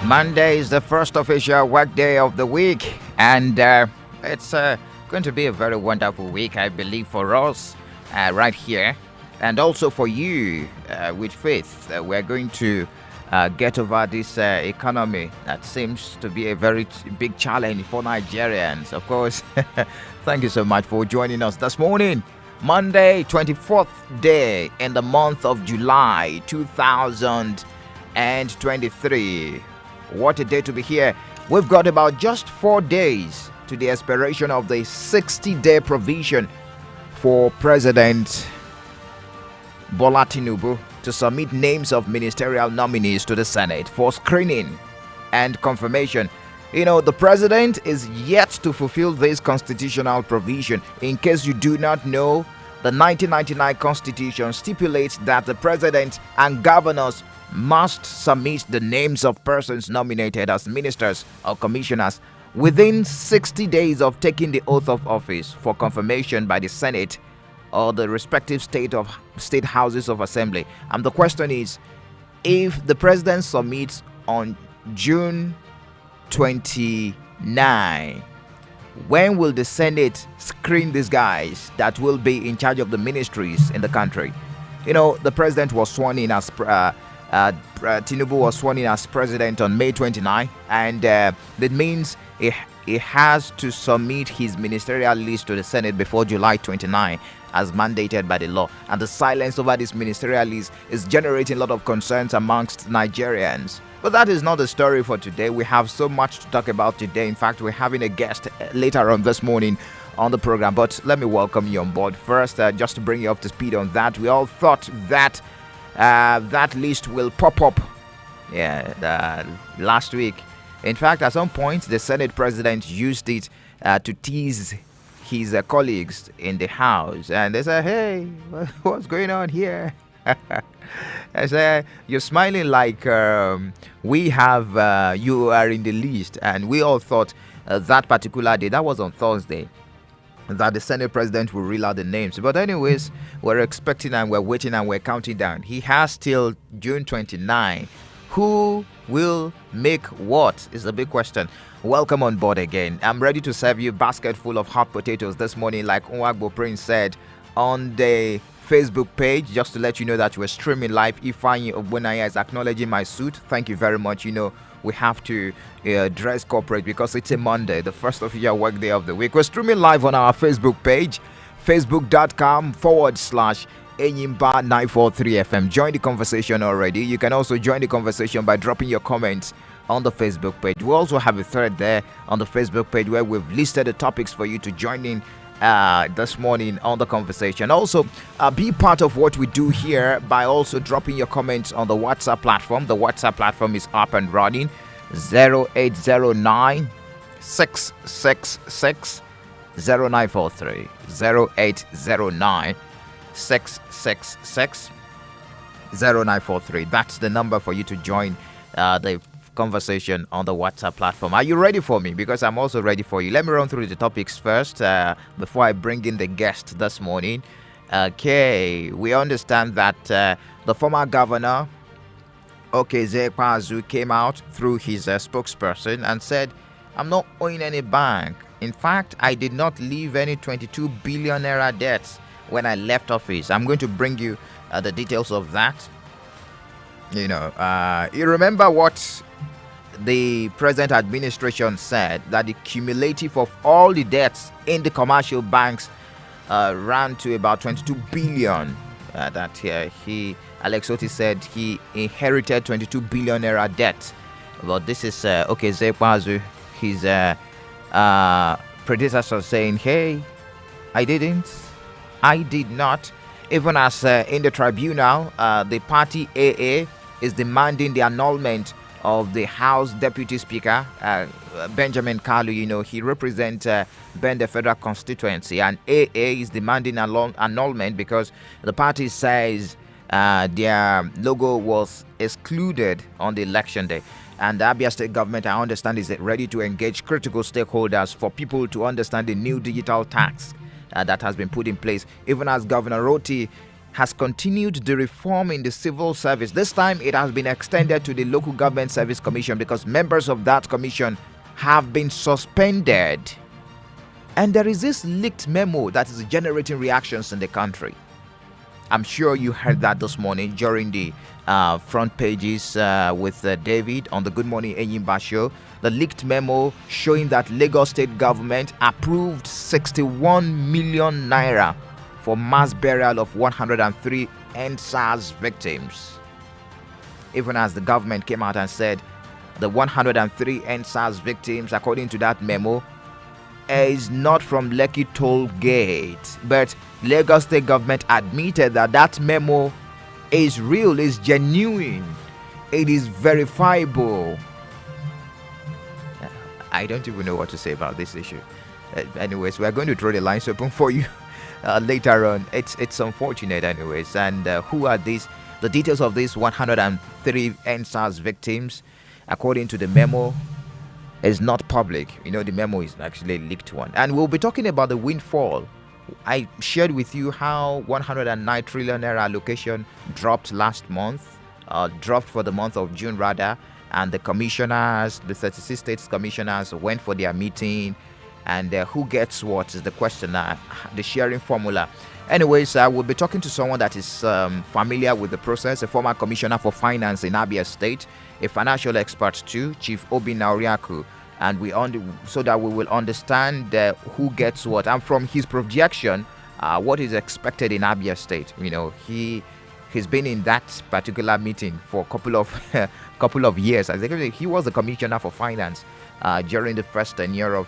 Monday is the first official work day of the week, and it's going to be a very wonderful week, I believe, for us right here, and also for you with faith. We're going to get over this economy that seems to be a very big challenge for Nigerians. Of course, thank you so much for joining us this morning. Monday, 24th day in the month of July 2023. What a day to be here. We've got about just 4 days to the expiration of the 60-day provision for President Bola Tinubu to submit names of ministerial nominees to the Senate for screening and confirmation. You know, the president is yet to fulfill this constitutional provision. In case you do not know, the 1999 Constitution stipulates that the president and governors must submit the names of persons nominated as ministers or commissioners within 60 days of taking the oath of office for confirmation by the Senate or the respective state houses of assembly. And the question is, if the president submits on June 29, when will the Senate screen these guys that will be in charge of the ministries in the country? You know, the president was sworn in as Tinubu was sworn in as president on May 29, and that means he has to submit his ministerial list to the Senate before July 29, as mandated by the law. And the silence over this ministerial list is generating a lot of concerns amongst Nigerians. But that is not the story for today. We have so much to talk about today. In fact, we're having a guest later on this morning on the program. But let me welcome you on board first, just to bring you up to speed on that. We all thought that that list will pop up last week. In fact, at some point, the Senate president used it to tease his colleagues in the House. And they said, hey, what's going on here? I said, you're smiling like we have, you are in the list. And we all thought that particular day, that was on Thursday, that the Senate president will reel out the names. But anyways, we're expecting and we're waiting and we're counting down. He has till June 29. Who will make what is the big question. Welcome on board again. I'm ready to serve you a basket full of hot potatoes this morning, like Nwagbo Prince said on the Facebook page, just to let you know that we're streaming live. Ifeanyi Ogbonaya is acknowledging my suit. Thank you very much. You know, we have to dress corporate because it's a Monday, the first official work day of the week. We're streaming live on our Facebook page, facebook.com/Enyimba 943 FM. Join the conversation already. You can also join the conversation by dropping your comments on the Facebook page. We also have a thread there on the Facebook page where we've listed the topics for you to join in this morning on the conversation. Also, be part of what we do here by also dropping your comments on the WhatsApp platform. The WhatsApp platform is up and running. 0809 666 0943 0809 666 0943. That's the number for you to join the conversation on the WhatsApp platform. Are you ready for me? Because I'm also ready for you. Let me run through the topics first before I bring in the guest this morning. Okay, we understand that the former governor Okezekwazu came out through his spokesperson and said, I'm not owing any bank. In fact, I did not leave any 22 billion naira debts when I left office. I'm going to bring you the details of that. You know, you remember what the present administration said, that the cumulative of all the debts in the commercial banks ran to about 22 billion. Alex Oti said he inherited 22 billion naira debt. But this is Okezekwazu, his predecessor, saying, hey, I did not. Even as in the tribunal, the party AA is demanding the annulment of the House Deputy Speaker, Benjamin Kalu. You know, he represents Bende Federal Constituency, and AA is demanding annulment because the party says their logo was excluded on the election day. And the Abia State government, I understand, is ready to engage critical stakeholders for people to understand the new digital tax that has been put in place, even as Governor Roti has continued the reform in the civil service. This time it has been extended to the Local Government Service Commission because members of that commission have been suspended. And there is this leaked memo that is generating reactions in the country. I'm sure you heard that this morning during the front pages with David on the Good Morning Enyimba show. The leaked memo showing that Lagos state government approved 61 million naira for mass burial of 103 NSAS victims. Even as the government came out and said the 103 NSAS victims, according to that memo, is not from Lekki Toll Gate, but Lagos state government admitted that that memo is real, is genuine, it is verifiable. I don't even know what to say about this issue. Anyways, we are going to throw the lines open for you later on. It's unfortunate anyways. And who are these? The details of these 103 NSAS victims, according to the memo, is not public. You know, the memo is actually a leaked one. And we'll be talking about the windfall. I shared with you how 109 trillion naira allocation dropped last month, dropped for the month of June rather, and the commissioners, the 36 states commissioners went for their meeting, and who gets what is the question, the sharing formula. Anyways, I will be talking to someone that is familiar with the process, a former commissioner for finance in Abia State, a financial expert too, Chief Obi Nauriaku, and so that we will understand who gets what. And from his projection, what is expected in Abia State. You know, he's been in that particular meeting for a couple of years. I think he was the commissioner for finance during the first tenure of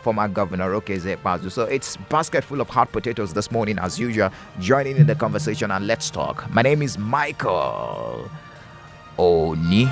former Governor Okezie Ikpeazu. So it's basket full of hot potatoes this morning as usual. Joining in the conversation and let's talk. My name is Michael Oni.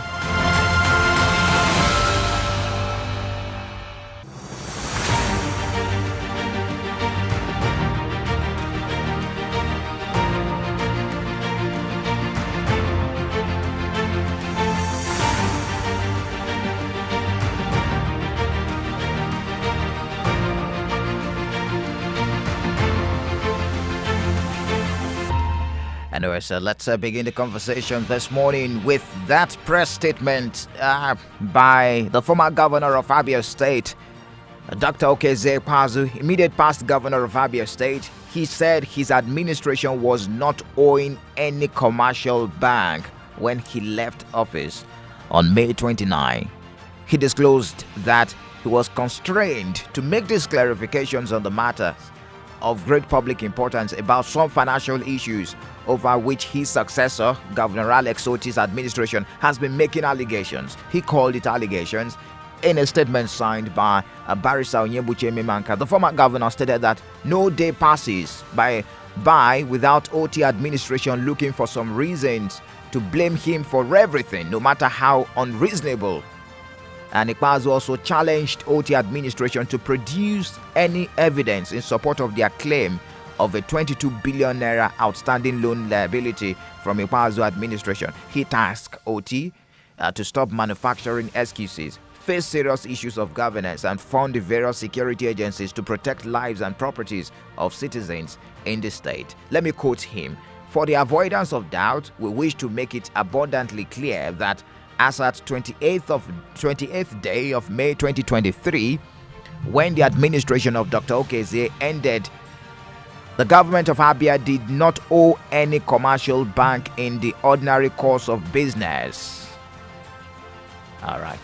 Anyway, so let's begin the conversation this morning with that press statement by the former governor of Abia State, Dr. Okezie Ikpeazu, immediate past governor of Abia State. He said his administration was not owing any commercial bank when he left office on May 29. He disclosed that he was constrained to make these clarifications on the matter of great public importance about some financial issues over which his successor, Governor Alex Oti's administration, has been making allegations. He called it allegations. In a statement signed by Barrister Enyimba, the former governor stated that no day passes by without Oti administration looking for some reasons to blame him for everything, no matter how unreasonable. And Ikpeazu also challenged Oti administration to produce any evidence in support of their claim of a 22 billion naira outstanding loan liability from Ikpeazu administration. He tasked Oti to stop manufacturing excuses, face serious issues of governance, and fund the various security agencies to protect lives and properties of citizens in the state. Let me quote him. For the avoidance of doubt, we wish to make it abundantly clear that as at 28th day of May 2023, when the administration of Dr. Okezie ended, the government of Abia did not owe any commercial bank in the ordinary course of business. All right.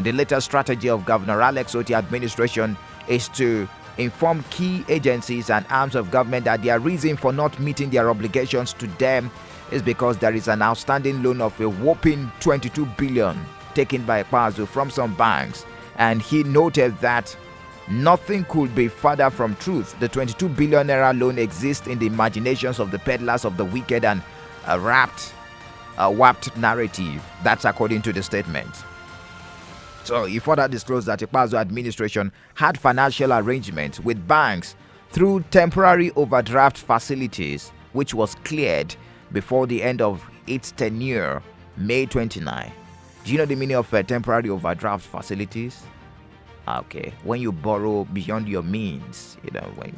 The latest strategy of Governor Alex Oti administration is to inform key agencies and arms of government that their reason for not meeting their obligations to them is because there is an outstanding loan of a whopping 22 billion taken by Ikpeazu from some banks. And he noted that nothing could be further from truth. The 22 billion naira loan exists in the imaginations of the peddlers of the wicked and warped narrative. That's according to the statement. So he further disclosed that Ikpeazu administration had financial arrangements with banks through temporary overdraft facilities, which was cleared before the end of its tenure, May 29. Do you know the meaning of temporary overdraft facilities? Okay, when you borrow beyond your means,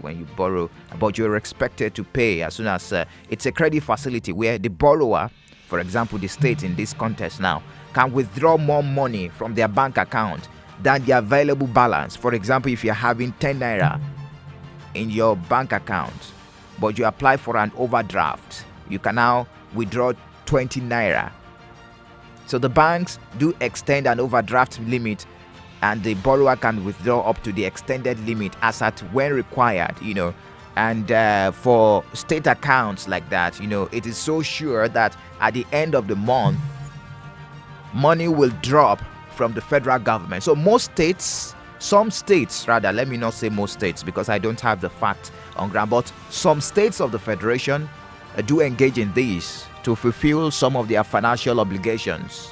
when you borrow, but you're expected to pay as soon as it's a credit facility where the borrower, for example, the state in this context now, can withdraw more money from their bank account than the available balance. For example, if you're having 10 naira in your bank account, but you apply for an overdraft, you can now withdraw 20 naira. So the banks do extend an overdraft limit, and the borrower can withdraw up to the extended limit as at when required, And for state accounts like that, it is so sure that at the end of the month, money will drop from the federal government. So some states, let me not say most states because I don't have the fact on ground, but some states of the federation do engage in this to fulfill some of their financial obligations.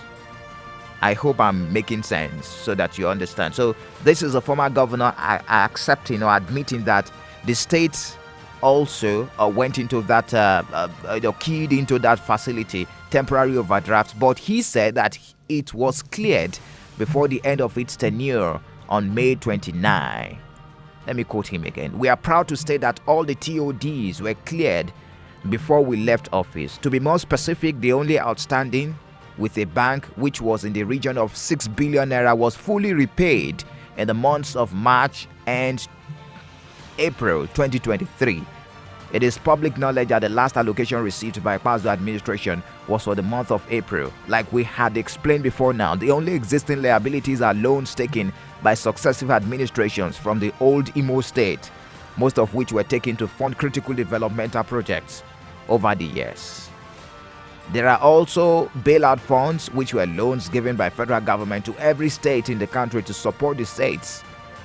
I hope I'm making sense so that you understand. So this is a former governor accepting or admitting that the state also went into that, keyed into that facility, temporary overdraft. But he said that it was cleared before the end of its tenure on May 29. Let me quote him again. "We are proud to state that all the TODs were cleared before we left office. To be more specific, the only outstanding with a bank which was in the region of 6 billion naira was fully repaid in the months of March and April 2023. It is public knowledge that the last allocation received by Pazo administration was for the month of April. Like we had explained before now, the only existing liabilities are loans taken by successive administrations from the old Imo state, most of which were taken to fund critical developmental projects over the years. There are also bailout funds, which were loans given by federal government to every state in the country to support the states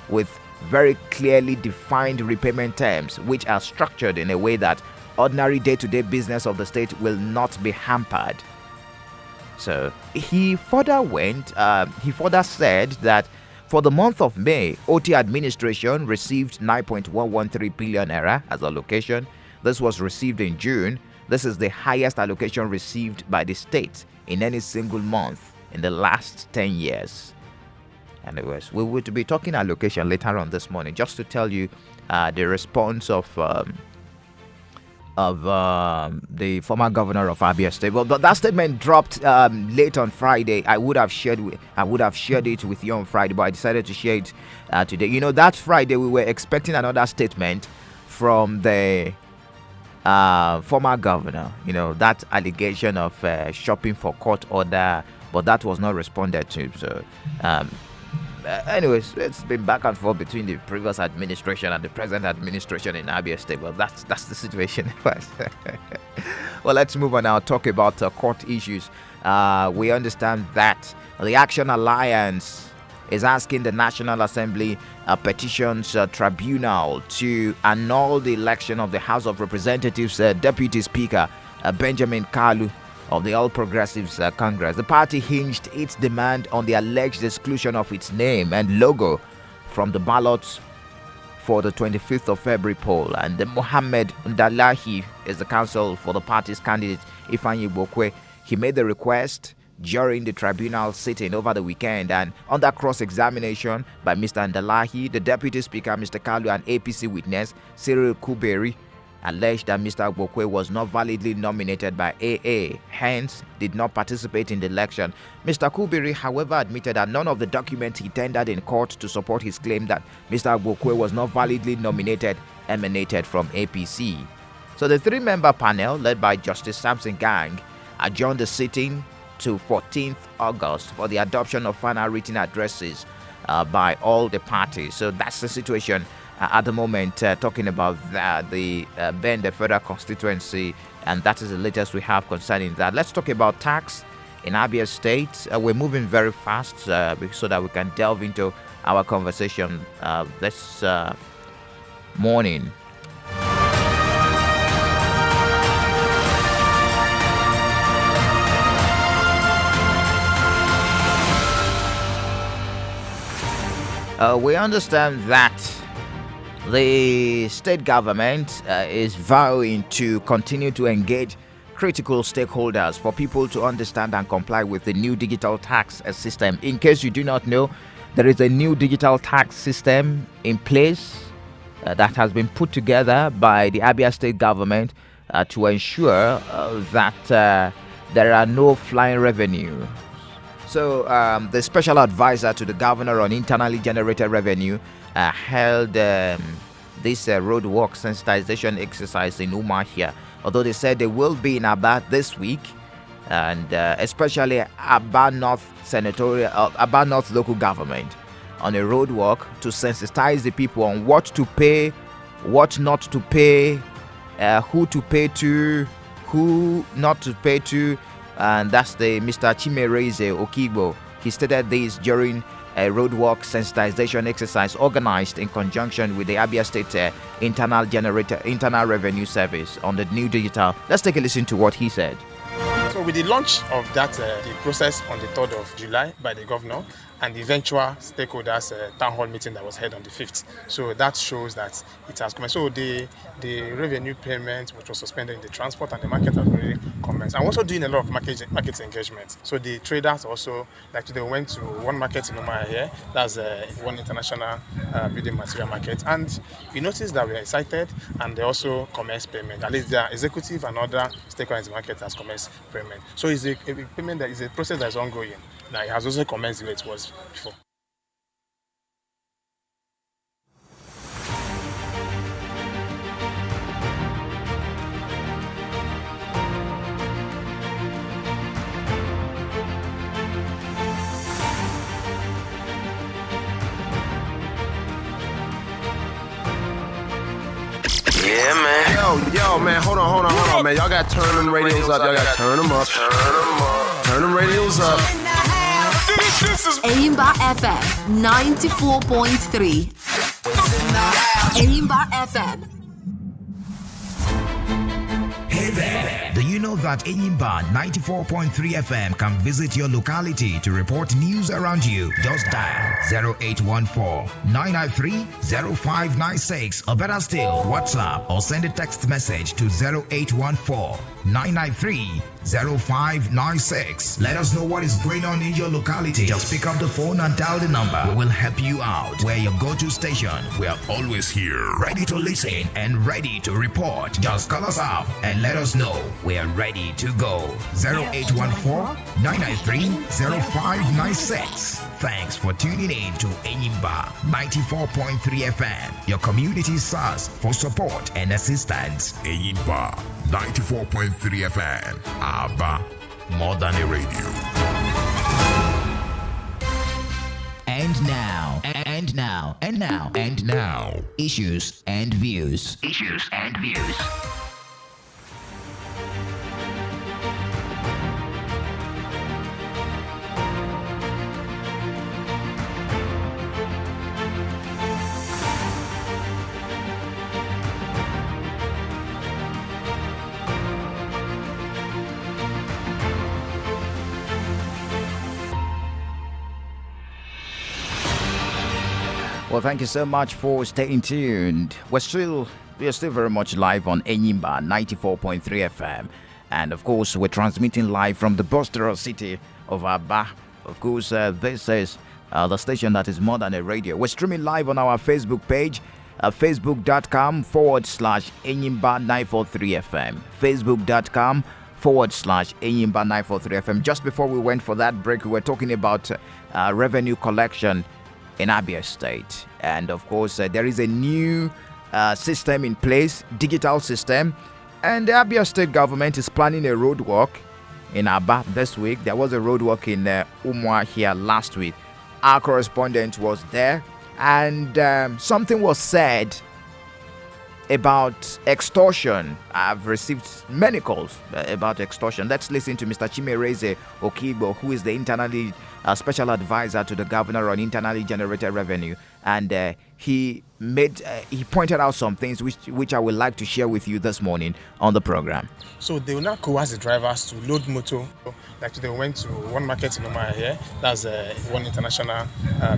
with very clearly defined repayment terms, which are structured in a way that ordinary day-to-day business of the state will not be hampered." So he further said that for the month of May, OT administration received 9.113 billion naira as allocation. This was received in June. This is the highest allocation received by the state in any single month in the last 10 years. Anyways, we will be talking allocation later on this morning, just to tell you the response of the former governor of Abia State. Well, that statement dropped late on Friday. I would have shared it with you on Friday, but I decided to share it today. That Friday we were expecting another statement from the former governor. That allegation of shopping for court order, but that was not responded to. So. Anyways, it's been back and forth between the previous administration and the present administration in Abia State. Well, that's the situation. Well, let's move on now. Talk about court issues. We understand that the Action Alliance is asking the National Assembly Petitions Tribunal to annul the election of the House of Representatives Deputy Speaker Benjamin Kalu of the All Progressives Congress. The party hinged its demand on the alleged exclusion of its name and logo from the ballots for the 25th of February poll. And Mohammed Ndalahi is the counsel for the party's candidate Enyimba. He made the request during the tribunal sitting over the weekend, and under cross-examination by Mr. Ndalahi, the Deputy Speaker, Mr. Kalu, and APC witness Cyril Kuberi alleged that Mr. Gbokwe was not validly nominated by AA, hence did not participate in the election. Mr. Kubiri, however, admitted that none of the documents he tendered in court to support his claim that Mr. Gbokwe was not validly nominated emanated from APC. So the three-member panel, led by Justice Samson Gang, adjourned the sitting to 14th August for the adoption of final written addresses by all the parties. So that's the situation at the moment, talking about the Bende Federal Constituency, and that is the latest we have concerning that. Let's talk about tax in Abia State. We're moving very fast so that we can delve into our conversation this morning. We understand that the state government is vowing to continue to engage critical stakeholders for people to understand and comply with the new digital tax system. In case you do not know, There is a new digital tax system in place that has been put together by the Abia State government to ensure there are no flying revenue. So the special advisor to the governor on internally generated revenue held this roadwork sensitization exercise in Umahia. Although they said they will be in Aba this week, and especially Aba North Aba North local government on a roadwork to sensitize the people on what to pay, what not to pay, who to pay to, who not to pay to, and that's the Mr. Chimereze Okigbo. He stated this during a roadwork sensitization exercise organized in conjunction with the Abia State Internal Revenue Service on the new digital. Let's take a listen to what he said. So with the launch of that, the process on the 3rd of July by the governor and the eventual stakeholders town hall meeting that was held on the 5th. So that shows that it has commenced. So the revenue payment, which was suspended in the transport and the market has already commenced. I'm also doing a lot of market engagement. So the traders also, like they went to one market in Umaya here, that's one international building material market. And you notice that we are excited and they also commenced payment. At least their executive and other stakeholders in the market has commenced payment. So it's a payment that is a process that is ongoing. Now it has also commenced the way it was before. Yeah, man. Yo, man, hold on, man. Y'all got to turn them radios up. Y'all got to turn them up. Turn them radios up. Enyimba FM 94.3. Enyimba FM. Hey there! Do you know that Enyimba 94.3 FM can visit your locality to report news around you? Just dial 0814-993-0596 or better still, WhatsApp or send a text message to 0814-993-0596. Let us know what is going on in your locality. Just pick up the phone and dial the number. We will help you out. We're your go-to station. We are always here, ready to listen and ready to report. Just call us up and let us know. We are ready to go. 0814-993-0596. Thanks for tuning in to Enyimba 94.3 FM, your community source for support and assistance. Enyimba 94.3 FM, Aba, more than a radio. And now, issues and views. Well, thank you so much for staying tuned. We are still very much live on Enyimba 94.3 FM. And of course, we're transmitting live from the bustling city of Aba. Of course, this is the station that is more than a radio. We're streaming live on our Facebook page, facebook.com/Enyimba 943 FM. Facebook.com/Enyimba 943 FM. Just before we went for that break, we were talking about revenue collection in Abia State. And of course, there is a new system in place, digital system. And the Abia State government is planning a road walk in Aba this week. There was a road walk in Umwa here last week. Our correspondent was there. And something was said about extortion. I've received many calls about extortion. Let's listen to Mr. Chimereze Okigbo, who is the internally special advisor to the governor on internally generated revenue, and he pointed out some things which I would like to share with you this morning on the program. So they will now coerce the drivers to load motor. Like they went to one market in Umaya here, that's one international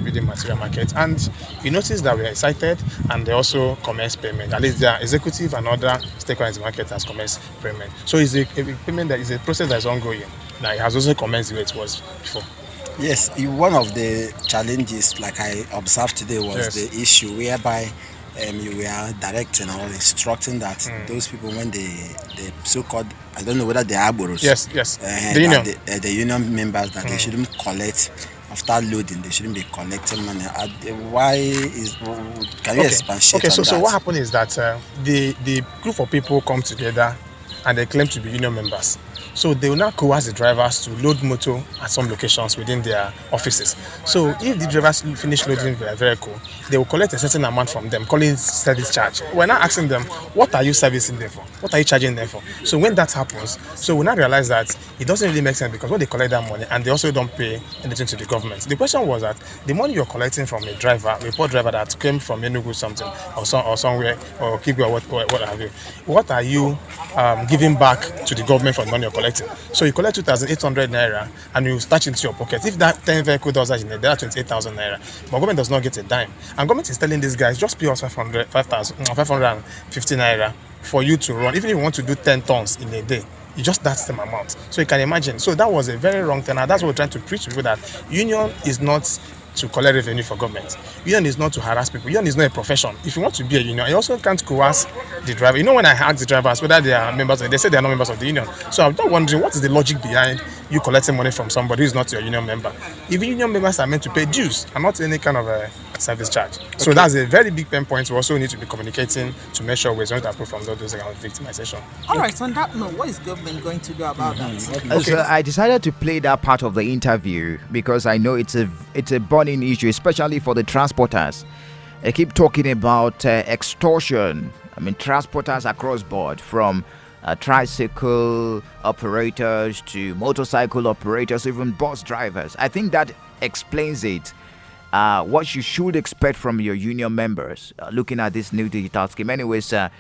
building material market. And you notice that we are excited and they also commenced payment. At least their executive and other stakeholders in the market has commenced payment. So it's a payment that is a process that is ongoing. Now it has also commenced the way it was before. Yes, one of the challenges, like I observed today, was Yes. the issue whereby you were directing or instructing that those people, when the so-called, I don't know whether they are Agboros, Yes, yes. The that union. the union members, that they shouldn't collect after loading. They shouldn't be collecting money. Why is? Can you expatiate Okay. on So what that? happened is that the group of people come together and they claim to be union members. So they will now coerce the drivers to load motor at some locations within their offices. So if the drivers finish loading their vehicle, they will collect a certain amount from them, calling it service charge. We're now asking them, what are you servicing them for? What are you charging them for? So when that happens, so we now realize that it doesn't really make sense, because when they collect that money and they also don't pay anything to the government. The question was that the money you're collecting from a driver, a poor driver that came from Enugu something or somewhere, or Kigwe or what have you, what are you giving back to the government for the money you're collecting? So you collect 2,800 naira and you start into your pocket. If that 10 vehicle does that in a day, that's 28,000 naira. But government does not get a dime. And government is telling these guys, just pay us 550 naira for you to run. Even if you want to do 10 tons in a day, you just that same amount. So you can imagine. So that was a very wrong thing. And that's what we're trying to preach to people, that union is not to collect revenue for government. Union is not to harass people. Union is not a profession. If you want to be a union, you also can't coerce the driver. You know, when I ask the drivers whether they are members, they say they are not members of the union. So I'm not wondering, what is the logic behind you collecting money from somebody who is not your union member? If union members are meant to pay dues and not any kind of a service charge. So that's a very big pain point. We also need to be communicating to make sure we're going to approve from those kind of victimization. All right, on that note, what is government going to do about that? Okay. So I decided to play that part of the interview because I know it's a burning issue, especially for the transporters. I keep talking about extortion. I mean, transporters across board, from tricycle operators to motorcycle operators, even bus drivers. I think that explains it. What you should expect from your union members looking at this new digital scheme. Anyways, the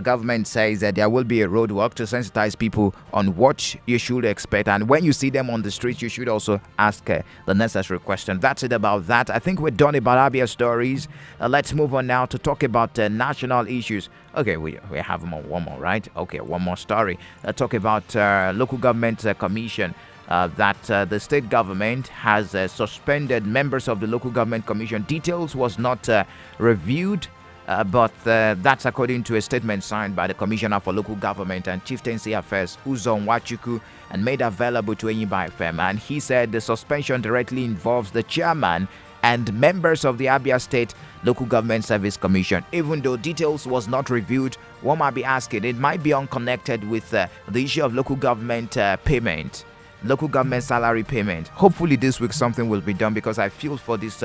government says that there will be a roadwork to sensitize people on what you should expect. And when you see them on the street, you should also ask the necessary question. That's it about that. I think we're done about Abia stories. Let's move on now to talk about national issues. Okay, we have one more, right? Okay, one more story. Let's talk about local government commission. That the state government has suspended members of the local government commission. Details was not reviewed, but that's according to a statement signed by the Commissioner for Local Government and Chieftaincy Affairs, Uzon Wachuku, and made available to Enyimba FM. And he said the suspension directly involves the chairman and members of the Abia State Local Government Service Commission. Even though details was not reviewed, one might be asking, it might be unconnected with the issue of local government payment. Local government salary payment. Hopefully this week something will be done, because I feel for these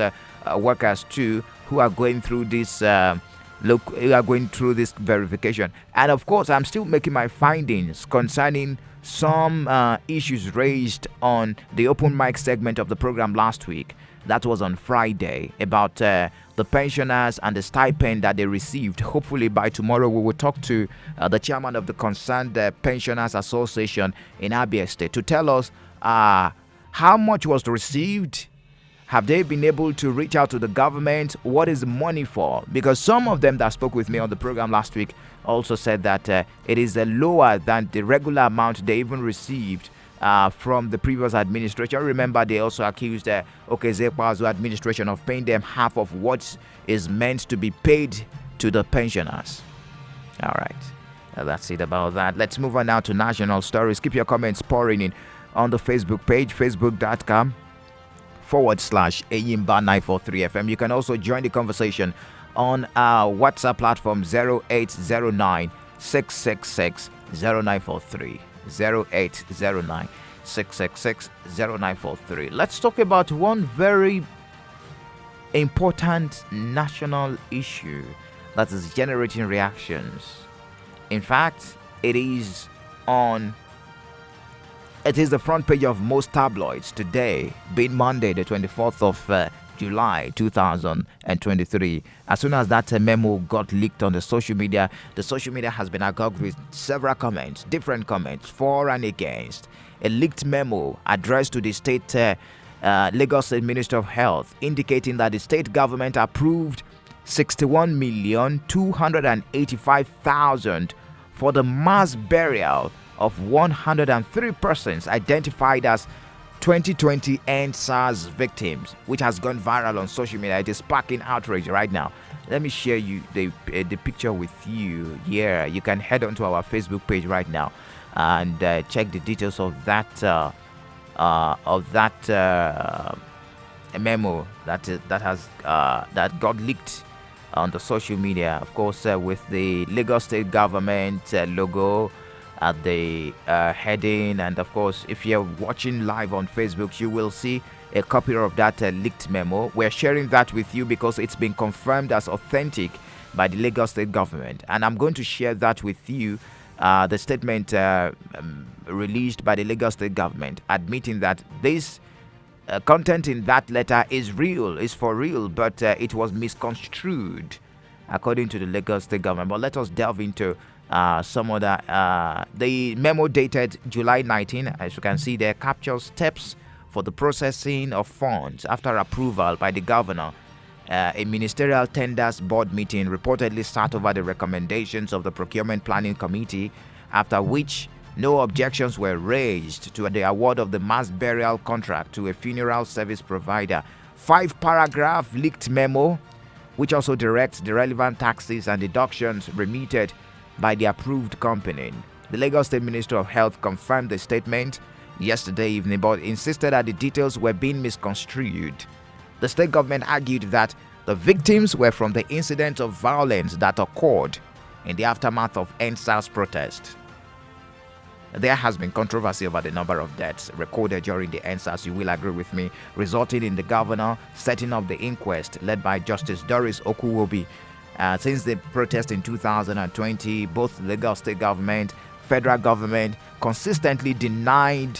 workers too, who are going through this verification. And of course, I'm still making my findings concerning some issues raised on the open mic segment of the program last week. That was on Friday, about the pensioners and the stipend that they received. Hopefully by tomorrow we will talk to the chairman of the concerned pensioners association in Abia State to tell us how much was received. Have they been able to reach out to the government? What is the money for? Because some of them that spoke with me on the program last week also said that it is lower than the regular amount they even received from the previous administration. Remember, they also accused Okezekwa's administration of paying them half of what is meant to be paid to the pensioners. All right. That's it about that. Let's move on now to national stories. Keep your comments pouring in on the Facebook page, facebook.com/Enyimba 943 FM. You can also join the conversation on our WhatsApp platform 0809 666 0943. 0809 666 0943. Let's talk about one very important national issue that is generating reactions. In fact, it is the front page of most tabloids today, being Monday, the 24th of July 2023. As soon as that memo got leaked on the social media has been agog with several comments, different comments, for and against. A leaked memo addressed to the state Lagos State Minister of Health, indicating that the state government approved 61,285,000 for the mass burial of 103 persons identified as 2020 End SARS victims, which has gone viral on social media. It is sparking outrage right now. Let me share you the picture with you here. You can head onto our Facebook page right now and check the details of that memo that got leaked on the social media. Of course, with the Lagos State government logo at the heading, and of course, if you're watching live on Facebook, you will see a copy of that leaked memo. We're sharing that with you because it's been confirmed as authentic by the Lagos State government, and I'm going to share that with you. The statement released by the Lagos State government admitting that this content in that letter is real, is for real, but it was misconstrued according to the Lagos State government. But let us delve into some other. The memo dated July 19, as you can see there, captures steps for the processing of funds after approval by the governor. A ministerial tenders board meeting reportedly sat over the recommendations of the procurement planning committee, after which no objections were raised to the award of the mass burial contract to a funeral service provider. 5-paragraph leaked memo, which also directs the relevant taxes and deductions remitted by the approved company. The Lagos State Minister of Health confirmed the statement yesterday evening, but insisted that the details were being misconstrued. The state government argued that the victims were from the incident of violence that occurred in the aftermath of End SARS protest. There has been controversy over the number of deaths recorded during the End SARS, you will agree with me, resulting in the governor setting up the inquest led by Justice Doris Okuwobi. Since the protest in 2020, both the Lagos State government, federal government consistently denied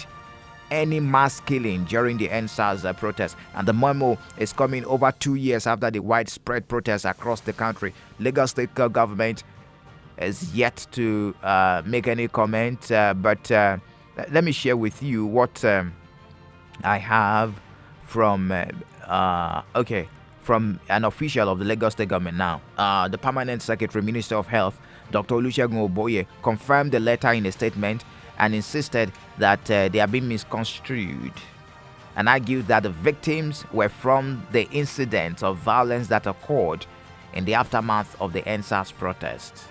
any mass killing during the End SARS protest, and the memo is coming over 2 years after the widespread protests across the country. Lagos State government is yet to make any comment, but let me share with you what I have from from an official of the Lagos State government now. The Permanent Secretary, Minister of Health, Dr. Olusegun Oboye, confirmed the letter in a statement and insisted that they are being misconstrued, and argued that the victims were from the incident of violence that occurred in the aftermath of the End SARS protest.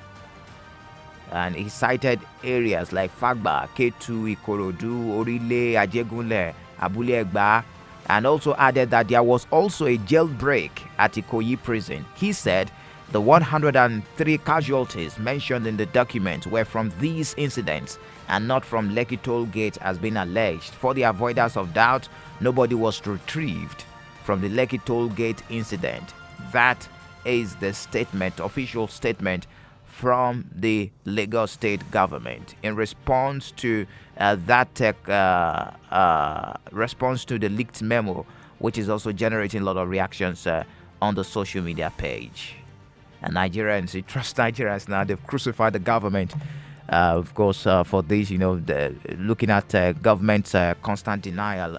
And he cited areas like Fagba, Ketu, Ikorodu, Orile, Ajegunle, Abule Egba, and also added that there was also a jailbreak at Ikoyi prison. He said the 103 casualties mentioned in the document were from these incidents and not from Lekki Toll Gate as been alleged. For the avoidance of doubt, nobody was retrieved from the Lekki Toll Gate incident. That is the statement, official statement from the Lagos State government in response to response to the leaked memo, which is also generating a lot of reactions on the social media page. And Nigerians, you trust Nigerians now, they've crucified the government, of course, for this, looking at government's constant denial,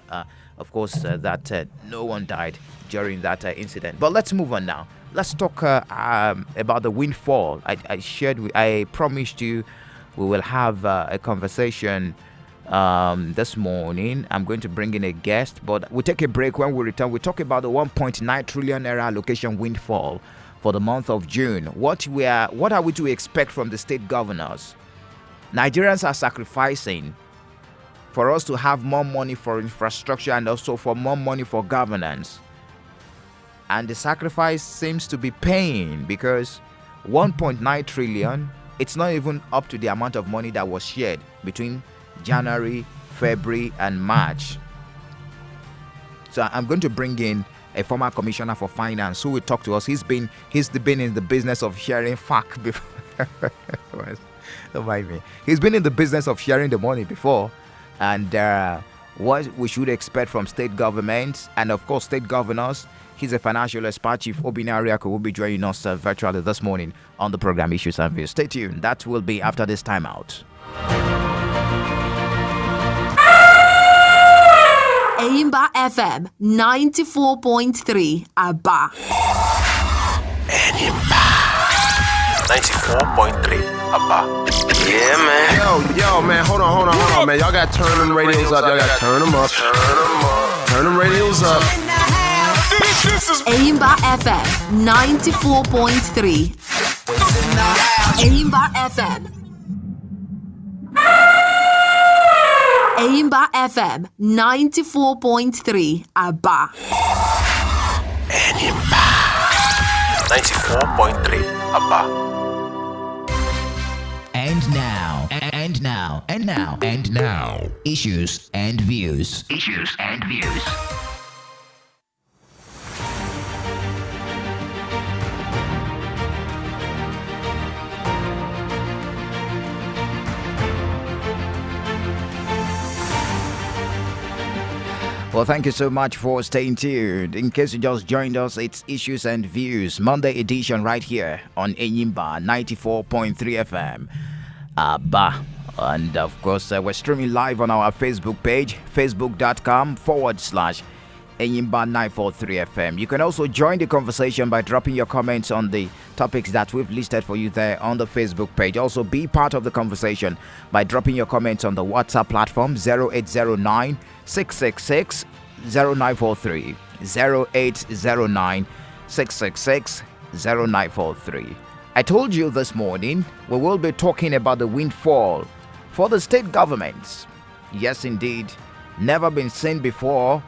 of course, that no one died during that incident. But let's move on now. Let's talk about the windfall. I promised you we will have a conversation this morning. I'm going to bring in a guest, but we'll take a break. When we return, we'll talk about the 1.9 trillion naira allocation windfall for the month of June. What are we to expect from the state governors? Nigerians are sacrificing for us to have more money for infrastructure and also for more money for governance. And the sacrifice seems to be paying, because 1.9 trillion, it's not even up to the amount of money that was shared between January, February, and March. So I'm going to bring in a former commissioner for finance who will talk to us. He's been in the business of sharing FAQ before. Don't mind me. He's been in the business of sharing the money before, and what we should expect from state governments and of course state governors. He's a financial expert. Chief Obinariako will be joining us virtually this morning on the program Issues and Views. Stay tuned. That will be after this timeout. Enyimba FM 94.3 Aba. Enyimba 94.3 Aba. Yeah, man. Yo, man, hold on, man. Y'all got to turn them radios up. Y'all got to turn them up. Turn them radios up. Enyimba FM 94.3. Enyimba FM. Enyimba FM 94.3 Aba. Enyimba 94.3 Aba. And now, issues and views. Well, thank you so much for staying tuned. In case you just joined us, it's Issues and Views, Monday edition right here on Enyimba 94.3 FM. And of course, we're streaming live on our Facebook page, facebook.com/Enyimba 943 FM. You can also join the conversation by dropping your comments on the topics that we've listed for you there on the Facebook page. Also, be part of the conversation by dropping your comments on the WhatsApp platform 0809 666 0943 0809 666 0943. I told you this morning we will be talking about the windfall for the state governments. Yes, indeed, never been seen before.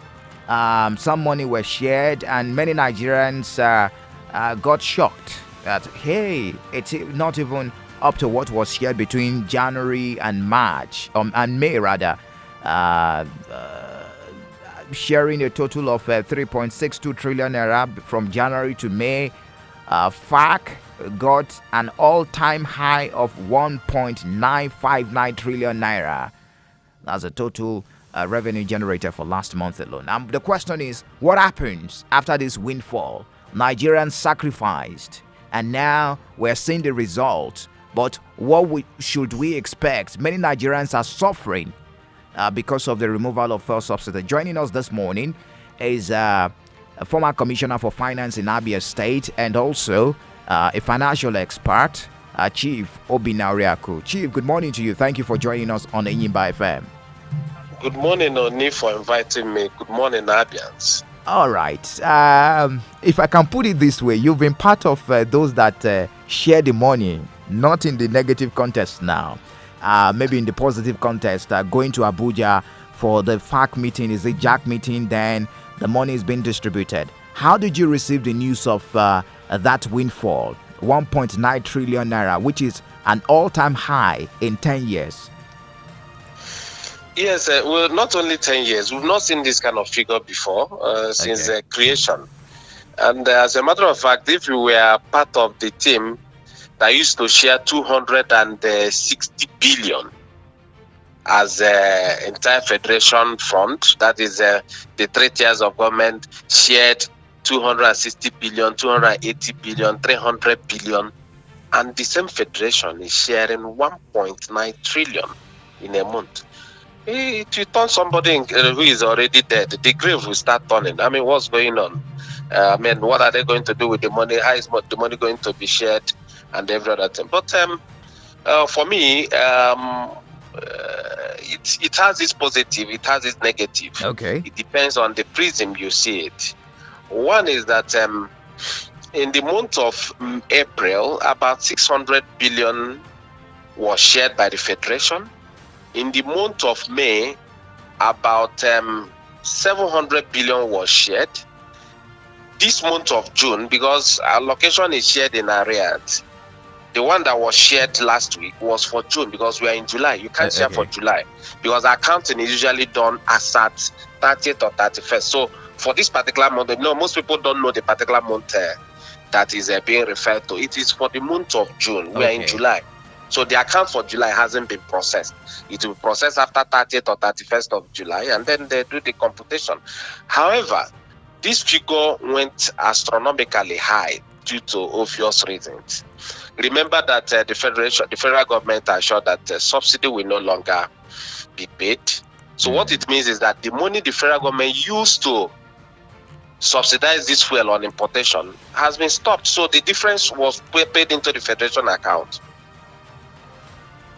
Some money was shared, and many Nigerians got shocked that, hey, it's not even up to what was shared between January and March, and May rather. Sharing a total of 3.62 trillion naira from January to May. FAC got an all-time high of 1.959 trillion naira. That's a total revenue generated for last month alone. The question is, what happens after this windfall? Nigerians sacrificed, and now we're seeing the result. But what should we expect? Many Nigerians are suffering because of the removal of fuel subsidy. Joining us this morning is a former commissioner for finance in Abia State and also a financial expert, Chief Obinariaku. Chief, good morning to you. Thank you for joining us on Enyimba FM. Good morning, Oni, for inviting me. Good morning, Abians. All right. If I can put it this way, you've been part of those that share the money, not in the negative context now. Maybe in the positive context, going to Abuja for the FAC meeting, is it Jack meeting, then the money is being distributed. How did you receive the news of that windfall, 1.9 trillion naira, which is an all-time high in 10 years? Yes, well, not only 10 years. We've not seen this kind of figure before since creation. And as a matter of fact, if you were part of the team that used to share 260 billion as an entire federation fund, that is the 3 tiers of government shared 260 billion, 280 billion, 300 billion, and the same federation is sharing 1.9 trillion in a month. If you turn somebody who is already dead, the grave will start turning. I mean, what's going on? What are they going to do with the money? How is the money going to be shared? And every other thing. But for me, it has its positive, it has its negative. Okay. It depends on the prism you see it. One is that in the month of April, about 600 billion was shared by the Federation. In the month of May, about 700 billion was shared. This month of June, because allocation is shared in arrears, the one that was shared last week was for June because we are in July. You can't share for July because accounting is usually done as at 30th or 31st. So for this particular month, most people don't know the particular month that is being referred to. It is for the month of June. We are in July. So the account for July hasn't been processed. It will be processed after 30th or 31st of July, and then they do the computation. However, this figure went astronomically high due to obvious reasons. Remember that the federal government assured that subsidy will no longer be paid. So what it means is that the money the federal government used to subsidize this fuel on importation has been stopped. So the difference was paid into the federation account.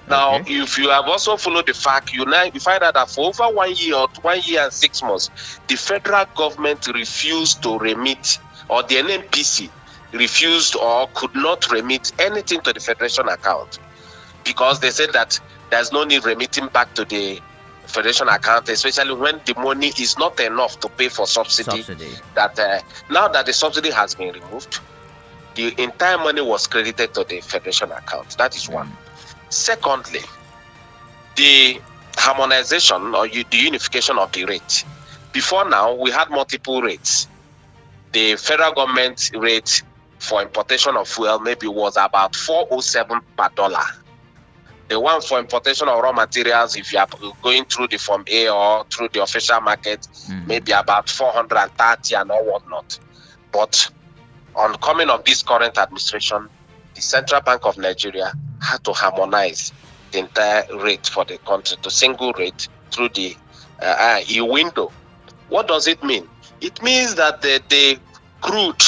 Now, Okay. if you have also followed the fact, you find out that for over 1 year or 1 year and 6 months, the federal government refused to remit, or the NNPC refused or could not remit anything to the federation account, because they said that there's no need remitting back to the federation account, especially when the money is not enough to pay for subsidy. That now that the subsidy has been removed, the entire money was credited to the federation account. That is one. Secondly, the harmonization or the unification of the rate. Before now, we had multiple rates. The federal government rate for importation of fuel maybe was about 407 per dollar. The one for importation of raw materials, if you are going through the Form A or through the official market, maybe about 430 and all whatnot. But on coming of this current administration, the Central Bank of Nigeria had to harmonize the entire rate for the country to single rate through the e-window. What does it mean? It means that the crude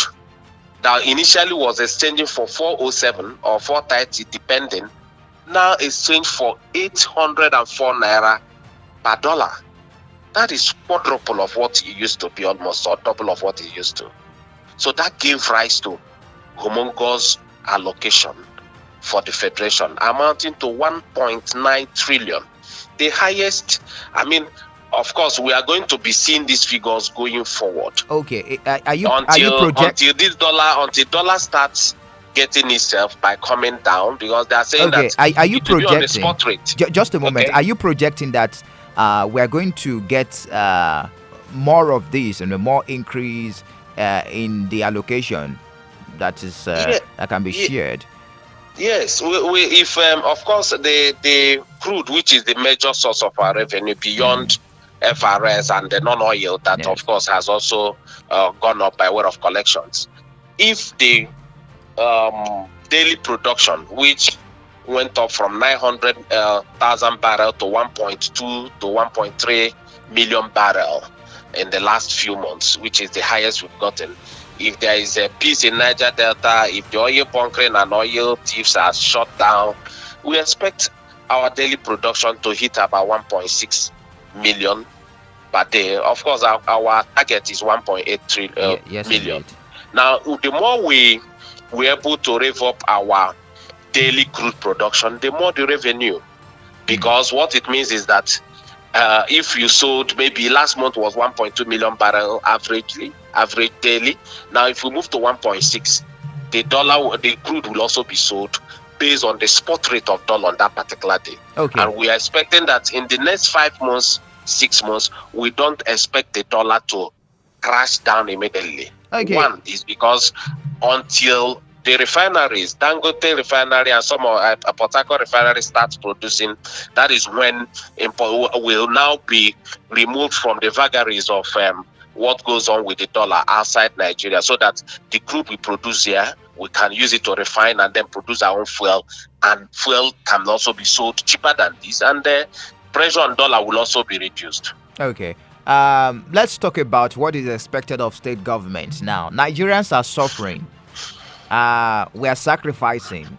that initially was exchanging for 407 or 430 depending, now exchanged for 804 naira per dollar. That is quadruple of what it used to be, almost, or double of what it used to. So that gave rise to humongous allocation for the federation, amounting to 1.9 trillion. The highest, I mean, of course, we are going to be seeing these figures going forward. Okay, until this dollar starts getting itself by coming down, because they are saying that are you projecting on the spot rate. Just a moment. Okay. Are you projecting that we are going to get more of this and a more increase in the allocation that is that can be shared? Yes, if of course the crude, which is the major source of our revenue beyond FRS and the non-oil, that of course has also gone up by way of collections. If the daily production, which went up from 900,000 barrel to 1.2 to 1.3 million barrel in the last few months, which is the highest we've gotten. If there is a peace in Niger Delta, if the oil bunkering and oil thieves are shut down, we expect our daily production to hit about 1.6 million per day. Of course, our target is 1.8 million. Indeed. Now, the more we're able to rev up our daily crude production, the more the revenue. Because what it means is that if you sold, maybe last month was 1.2 million barrel average daily. Now, if we move to 1.6, the crude will also be sold based on the spot rate of dollar on that particular day. Okay. And we are expecting that in the next 5 months, 6 months, we don't expect the dollar to crash down immediately. Okay. One is because until the refineries, Dangote refinery and some of Port Harcourt refinery starts producing, that is when will now be removed from the vagaries of what goes on with the dollar outside Nigeria, so that the crude we produce here, we can use it to refine and then produce our own fuel, and fuel can also be sold cheaper than this, and the pressure on dollar will also be reduced. Okay. Let's talk about what is expected of state governments now. Nigerians are suffering. We are sacrificing.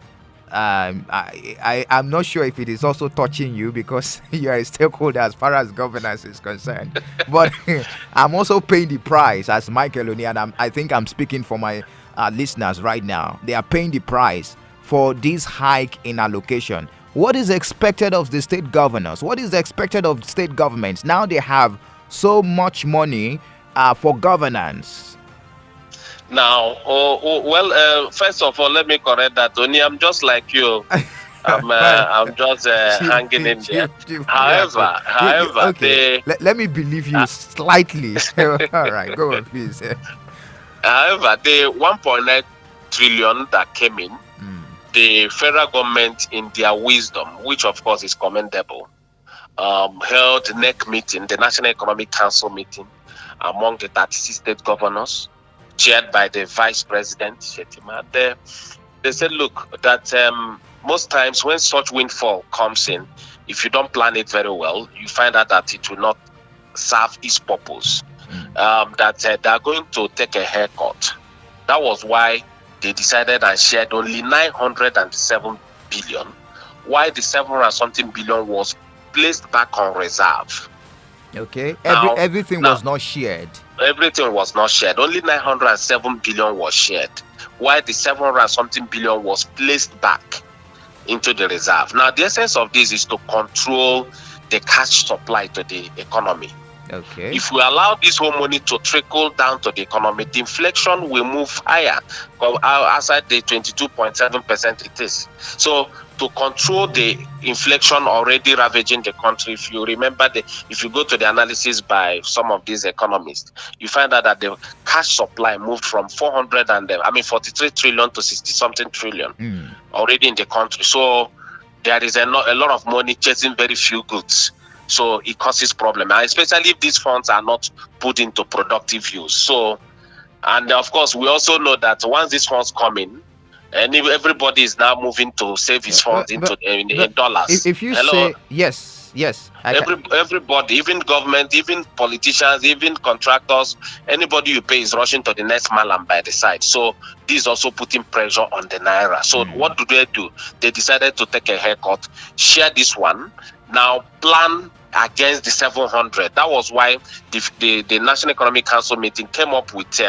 I'm not sure if it is also touching you, because you are a stakeholder as far as governance is concerned. But I'm also paying the price as Michael Oni, and I think I'm speaking for my listeners right now. They are paying the price for this hike in allocation. What is expected of the state governors? What is expected of state governments? Now they have so much money for governance. Now, first of all, let me correct that. Only I'm just like you. I'm just hanging in there. However, okay. Let me believe you slightly. All right, go on, please. However, the 1.9 trillion that came in, the federal government, in their wisdom, which of course is commendable, held NEC meeting, the National Economic Council meeting, among the 36 state governors, chaired by the Vice President, Shetima. They said, look, that most times when such windfall comes in, if you don't plan it very well, you find out that it will not serve its purpose. That they are going to take a haircut. That was why they decided and shared only 907 billion why the 700 and something billion was placed back on reserve. Okay. Now, Everything was not shared. Everything was not shared. Only 907 billion was shared, while the 700 and something billion was placed back into the reserve. Now, the essence of this is to control the cash supply to the economy. Okay. If we allow this whole money to trickle down to the economy, the inflation will move higher outside the 22.7% it is. So to control the inflation already ravaging the country, if you remember, if you go to the analysis by some of these economists, you find out that the cash supply moved from 43 trillion to 60 something trillion already in the country. So there is a lot of money chasing very few goods. So it causes problem, especially if these funds are not put into productive use. So, and of course, we also know that once these funds come in, and everybody is now moving to save his funds in dollars. If you say yes, everybody, even government, even politicians, even contractors, anybody you pay is rushing to the next malam by the side. So this is also putting pressure on the naira. So what do? They decided to take a haircut, share this one, now plan against the 700. That was why the National Economic Council meeting came up with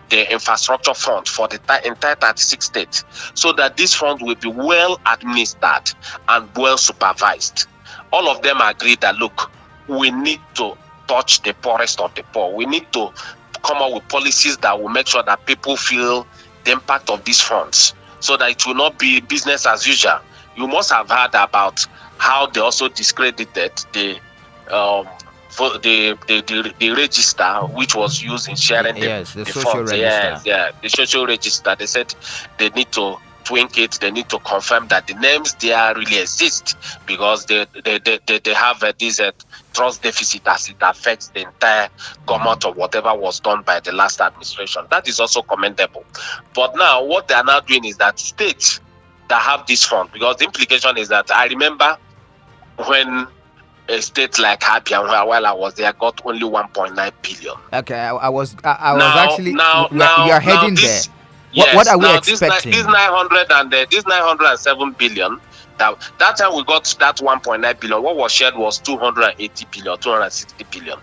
the infrastructure fund for the entire 36 states, so that this fund will be well administered and well supervised. All of them agreed that, look, we need to touch the poorest of the poor. We need to come up with policies that will make sure that people feel the impact of these funds, so that it will not be business as usual. You must have heard about how they also discredited the register which was used in sharing the social funds. Register. The social register. They said they need to twink it. They need to confirm that the names there really exist, because they have this trust deficit as it affects the entire government or whatever was done by the last administration. That is also commendable. But now what they are now doing is that states that have this fund, because the implication is that I remember when a state like Abia, while I was there, got only 1.9 billion. Okay, I was actually you are heading there. Yes, what are we expecting? This 907 billion. That time we got that 1.9 billion. What was shared was 280 billion, 260 billion.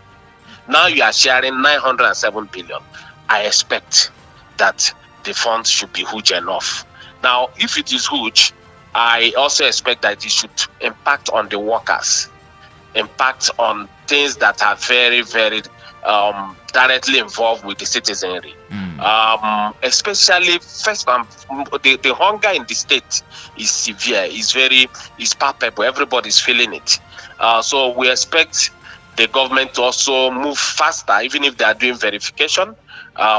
Now you are sharing 907 billion. I expect that the funds should be huge enough. Now, if it is huge, I also expect that it should impact on the workers, impact on things that are very, very directly involved with the citizenry. Especially first, the hunger in the state is severe, is palpable. Everybody's feeling it. So we expect the government to also move faster, even if they are doing verification.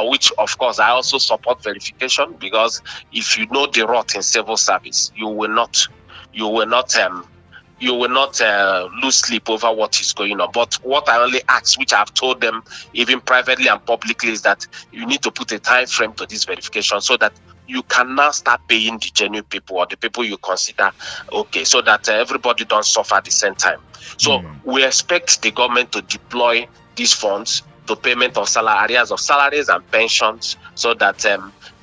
Which of course I also support verification, because if you know the rot in civil service, you will not lose sleep over what is going on. But what I only ask, which I've told them even privately and publicly, is that you need to put a time frame to this verification, so that you can now start paying the genuine people, or the people you consider okay, so that everybody don't suffer at the same time. So we expect the government to deploy these funds to payment of areas of salaries and pensions, so that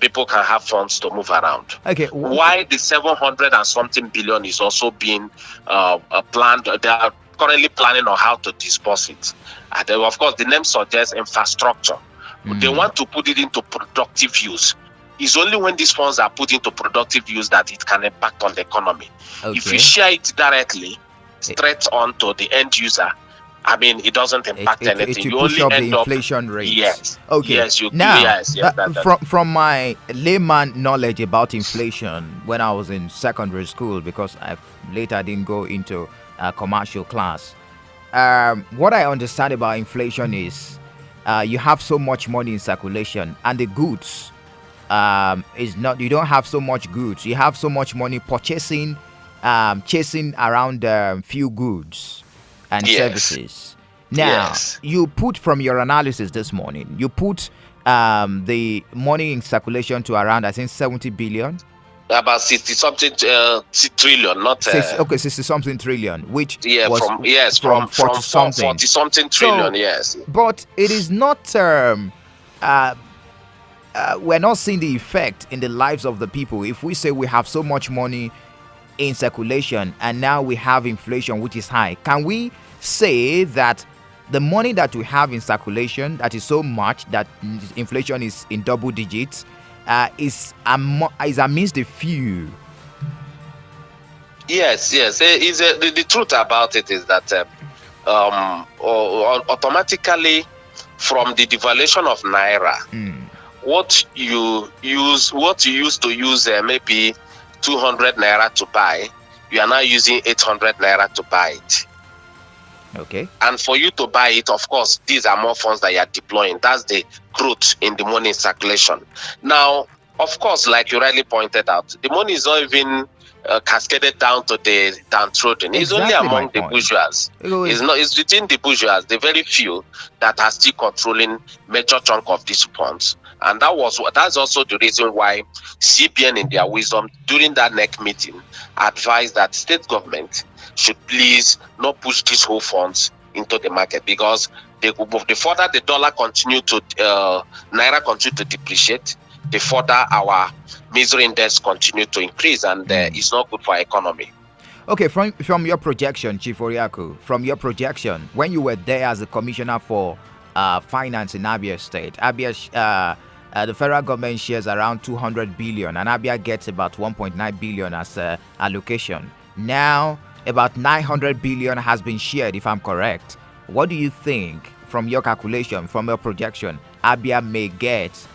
people can have funds to move around. Okay. Why the 700 and something billion is also being planned? They are currently planning on how to disburse it. And of course, the name suggests infrastructure. They want to put it into productive use. It's only when these funds are put into productive use that it can impact on the economy. Okay. If you share it directly, straight on to the end user, I mean, it doesn't impact anything. You only end the inflation rate. Yes. Okay. Yes. From my layman knowledge about inflation, when I was in secondary school, because I later didn't go into a commercial class, what I understand about inflation is you have so much money in circulation, and the goods is not. You don't have so much goods. You have so much money purchasing, chasing around few goods and services. Now, you put, from your analysis this morning, you put the money in circulation to around, I think, 70 billion. About 60 something trillion, not 60 something trillion, which was from 40 something. 40 something trillion, so, yes. But it is not. We're not seeing the effect in the lives of the people. If we say we have so much money in circulation, and now we have inflation which is high. Can we say that the money that we have in circulation, that is so much that inflation is in double digits, is amidst the few? Yes. The truth about it is that automatically from the devaluation of naira, what you used to use maybe 200 naira to buy, you are now using 800 naira to buy it. Okay. And for you to buy it, of course, these are more funds that you are deploying. That's the growth in the money in circulation. Now, of course, like you rightly pointed out, the money is not even cascaded down to the downtrodden. It's only among the bourgeois. It's within the bourgeois, the very few that are still controlling major chunk of these funds. And that's also the reason why CBN, in their wisdom, during that NEC meeting, advised that state government should please not push these whole funds into the market, because the further the dollar naira continue to depreciate, the further our misery index continue to increase, and it's not good for our economy. Okay, from your projection, Chief Oriaku, from your projection, when you were there as a commissioner for finance in Abia State, the federal government shares around 200 billion, and Abia gets about 1.9 billion as allocation. Now, about 900 billion has been shared, if I'm correct. What do you think, from your calculation, from your projection, Abia may get?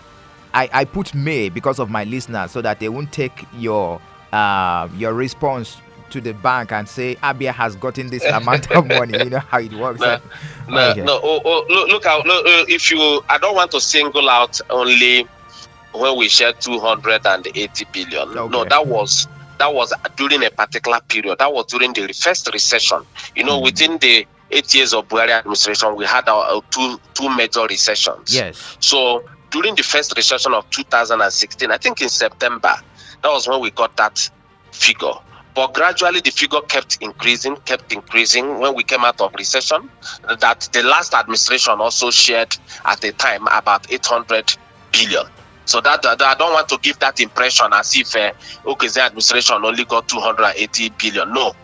I put may because of my listeners, so that they won't take your response to the bank and say Abia has gotten this amount of money. You know how it works. Look, if you, I don't want to single out only when we shared 280 billion. Okay. No, that was during a particular period. That was during the first recession. Within the 8 years of Buhari administration, we had our two major recessions. Yes. So during the first recession of 2016, I think in September, that was when we got that figure. But gradually the figure kept increasing when we came out of recession. That the last administration also shared at the time about 800 billion. So that I don't want to give that impression as if OKZ administration only got 280 billion. No.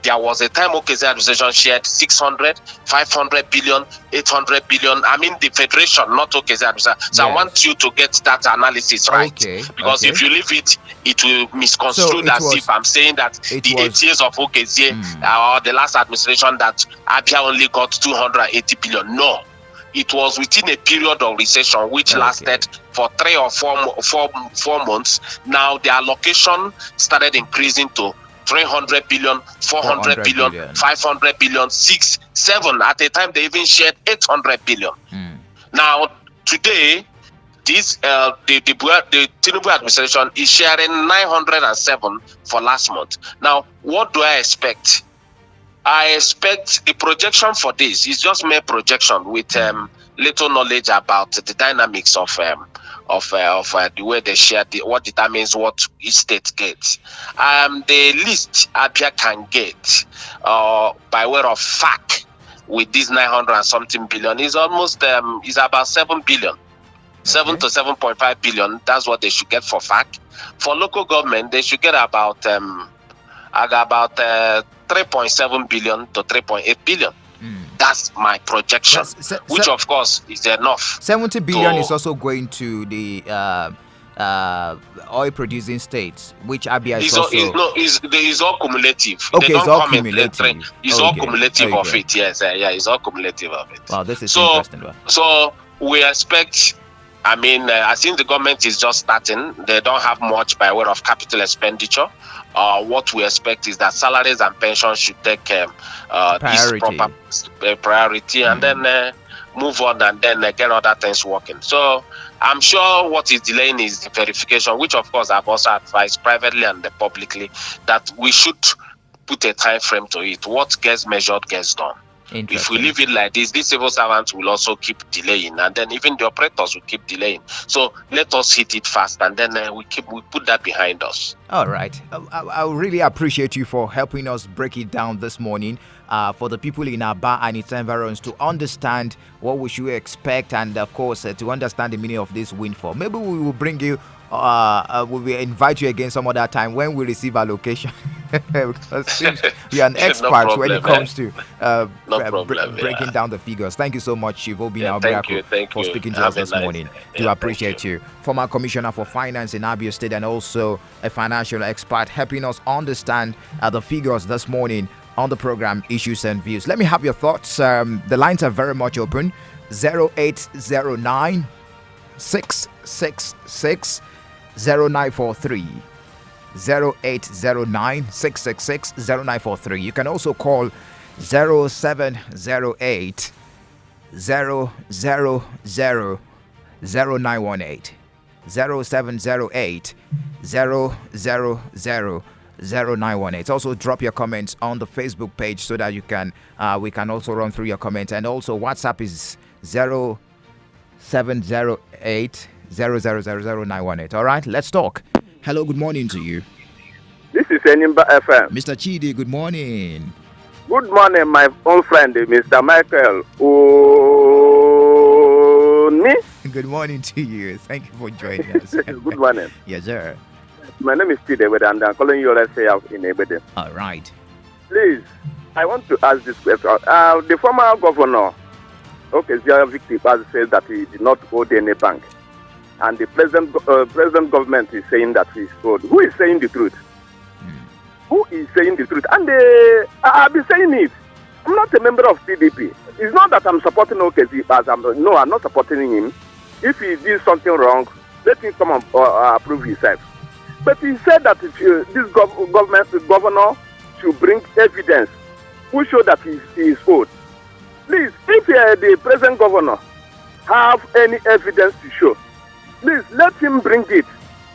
There was a time OKZ administration shared 600, 500 billion, 800 billion. I mean the federation, not OKZ administration. So yes. I want you to get that analysis right. Okay. Because if you leave it, it will misconstrued if I'm saying that the 8 years of OKZ or the last administration that Abia only got 280 billion. No. It was within a period of recession which lasted for 3 or 4 months. Now the allocation started increasing to 300 billion, 400 billion, 500 billion, 6, 7. At a time, they even shared 800 billion. Now, today, the Tinubu administration is sharing 907 for last month. Now, what do I expect? I expect the projection for this is just mere projection with little knowledge about the dynamics of the way they share what determines what each state gets. The least Abia can get by way of FAC with this 900 and something billion is almost is about 7 billion. 7 to 7.5 billion. That's what they should get for FAC. For local government, they should get about 3.7 billion to 3.8 billion. That's my projection, which of course is enough. 70 billion is also going to the oil producing states, which Abia is also. It's all cumulative. Okay, it's all cumulative. It's all cumulative of it. Yes, it's all cumulative of it. Wow, this is interesting. So we expect. I think the government is just starting. They don't have much by way of capital expenditure. What we expect is that salaries and pensions should take this proper priority, and then move on and then get other things working. So I'm sure what is delaying is the verification, which of course I've also advised privately and publicly that we should put a time frame to it. What gets measured gets done. If we leave it like this, these civil servants will also keep delaying, and then even the operators will keep delaying. So let us hit it fast, and then we put that behind us. All right. I really appreciate you for helping us break it down this morning. For the people in Aba and its environs to understand what we should expect, and of course to understand the meaning of this windfall. Maybe we will bring you, we will invite you again some other time when we receive allocation. Because since you're an No expert when it problem, comes to no problem. breaking Yeah. down the figures. Thank you so much, Chief Obina Yeah. Thank Obiaku, you. Thank for you. speaking to us Have a this nice morning. day. Do Yeah. Thank appreciate you. Former Commissioner for Finance in Abia State and also a financial expert, helping us understand the figures this morning on the program Issues and Views. Let me have your thoughts. The lines are very much open. 0809 666 0943. 0809 666 0943. You can also call 0708 000 0918. 0708 000 0918. Also drop your comments on the Facebook page so that you can we can also run through your comments. And also WhatsApp is 0708 000 0918. All right, let's talk. Hello, good morning to you. This is Enyimba FM. Mr. Chidi, good morning. Good morning, my own friend, Mr. Michael. Me? Good morning to you. Thank you for joining us. Good morning. Yes, sir. My name is Chidi, and I'm calling you let's say in Ebede. All right. Please, I want to ask this question. The former governor, Victor, has said that he did not owe any bank. And the present government is saying that he's owed. Who is saying the truth? Who is saying the truth? And I've been saying it. I'm not a member of PDP. It's not that I'm supporting OKZ, no, I'm not supporting him. If he did something wrong, let him come and approve himself. But he said that this governor should bring evidence who show that he is owed. Please, if the present governor have any evidence to show, please let him bring it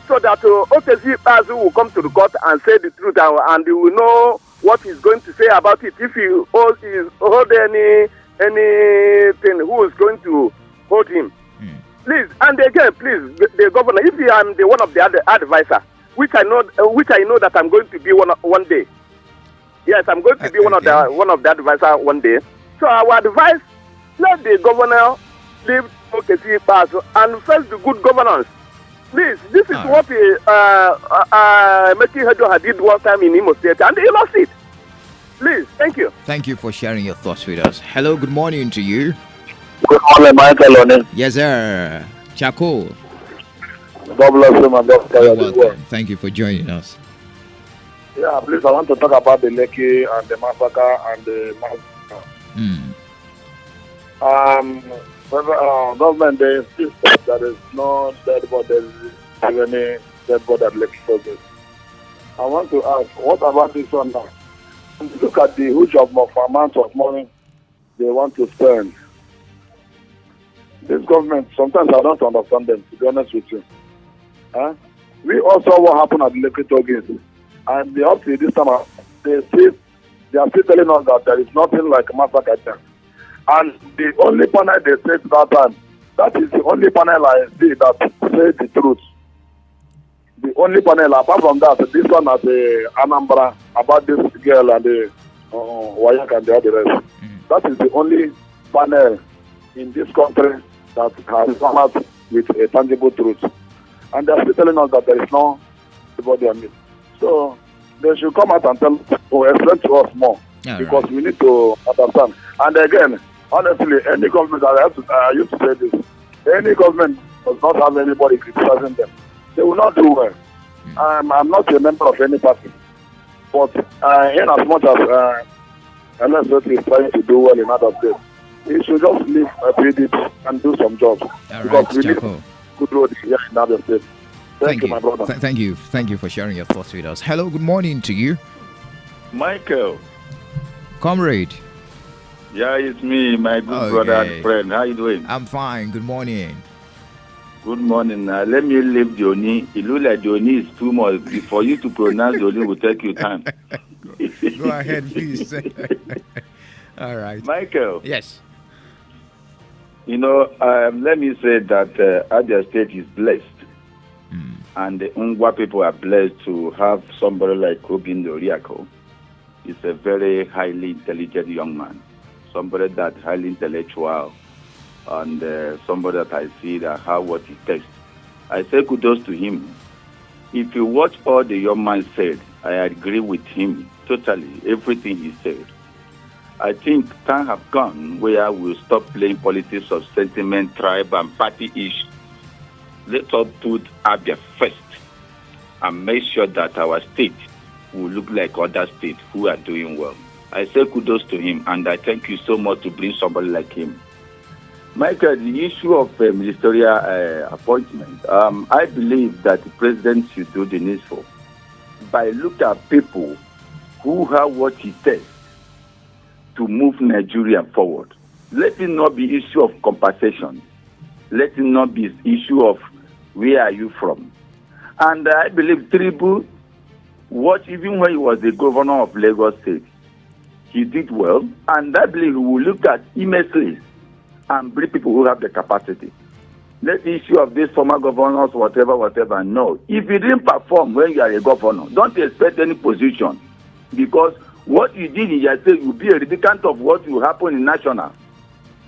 so that OKZ will come to the court and say the truth and you will know what he's going to say about it. If he hold anything, who is going to hold him? Please, and again, please, the governor, if I am the one of the advisor, which I know that I'm going to be one day. Yes, I'm going to be one of the advisor one day. So our advice, let the governor leave OKC pass and first the good governance. Please, this is what Meki Hedo did one time in Imo State and he lost it. Please, thank you. Thank you for sharing your thoughts with us. Hello, good morning to you. Good morning, Michael. Yes, sir. Chaco. God bless you, my doctor. You're welcome. Thank you for joining us. Yeah, please, I want to talk about the Lekki and the massacre and the massacre. Government, they insist that there is no dead body, any dead body at Lekki project. I want to ask, what about this one now? Look at the huge amount of money they want to spend. This government, sometimes I don't understand them, to be honest with you. We also saw what happened at the Lekki Togate. And they up to this time, they are still telling us that there is nothing like a massacre there. And the only panel they said that time, that is the only panel I see that says the truth. The only panel, apart from that, this one at the Anambra, about this girl and the Wayak and the other rest. That is the only panel in this country that has come out with a tangible truth. And they are still telling us that there is no body on it. So they should come out and explain to us more. Because we need to understand. And again, honestly, any government, I used to say this, any government does not have anybody criticizing them. They will not do well. I'm not a member of any party. But in as much as LSF is trying to do well in other states, he should just leave PDP and do some jobs. Because we need good road here in other states. Thank you, my brother. Thank you for sharing your thoughts with us. Hello, good morning to you. Michael. Comrade. Yeah, it's me, my good brother and friend. How you doing? I'm fine. Good morning. Good morning. Let me leave Johnny. It looks like Johnny is too much. For you to pronounce Johnny will take you time. Go ahead, please. All right. Michael. Yes. You know, let me say that Abia State is blessed. And the Ngwa people are blessed to have somebody like Obin Oriako. He's a very highly intelligent young man. Somebody that's highly intellectual and somebody that I see that have what it takes. I say kudos to him. If you watch all the young man said, I agree with him totally, everything he said. I think time have gone where we'll stop playing politics of sentiment, tribe, and party issues. Let us put Abia first and make sure that our state will look like other states who are doing well. I say kudos to him, and I thank you so much to bring somebody like him. Michael, the issue of ministerial appointment, I believe that the president should do the needful by looking at people who have what it takes to move Nigeria forward. Let it not be issue of compensation. Let it not be issue of where are you from. And I believe Tribu, even when he was the governor of Lagos State, he did well. And I believe we will look at immensely and bring people who have the capacity. Let the issue of these former governors, whatever, no. If you didn't perform when you are a governor, don't expect any position. Because what you did in your state will be a replicant of what will happen in national.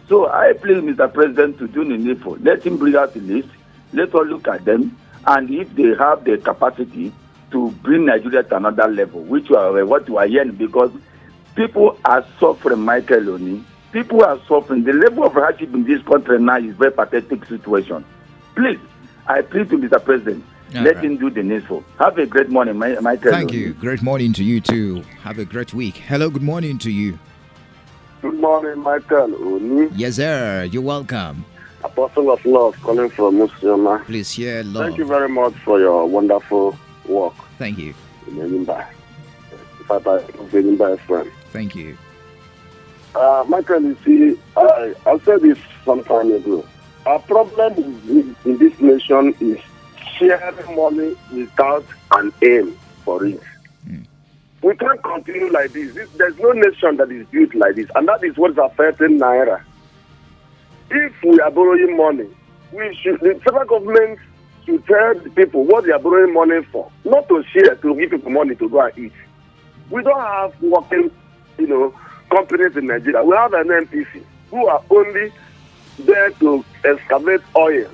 So I plead Mr. President to do the needful. Let him bring out the list. Let us look at them. And if they have the capacity to bring Nigeria to another level, which are what we are hearing, because people are suffering, Michael Oni. People are suffering. The level of hardship in this country now is a very pathetic situation. Please, I plead to Mr. President, let him do the needful. Have a great morning, Michael. Thank you. Great morning to you too. Have a great week. Hello, good morning to you. Good morning, Michael Oni. Yes, sir. You're welcome. Apostle of Love calling from Musiama. Please share love. Thank you very much for your wonderful work. Thank you. In Enyimba. Enyimba FM. Thank you. Michael, you see, I said this some time ago. Our problem in this nation is sharing money without an aim for it. We can't continue like this. There's no nation that is built like this, and that is what is affecting Naira. If we are borrowing money, the federal government should tell the people what they are borrowing money for, not to share, to give people money to go and eat. We don't have working, companies in Nigeria. We have an NPC who are only there to excavate oil.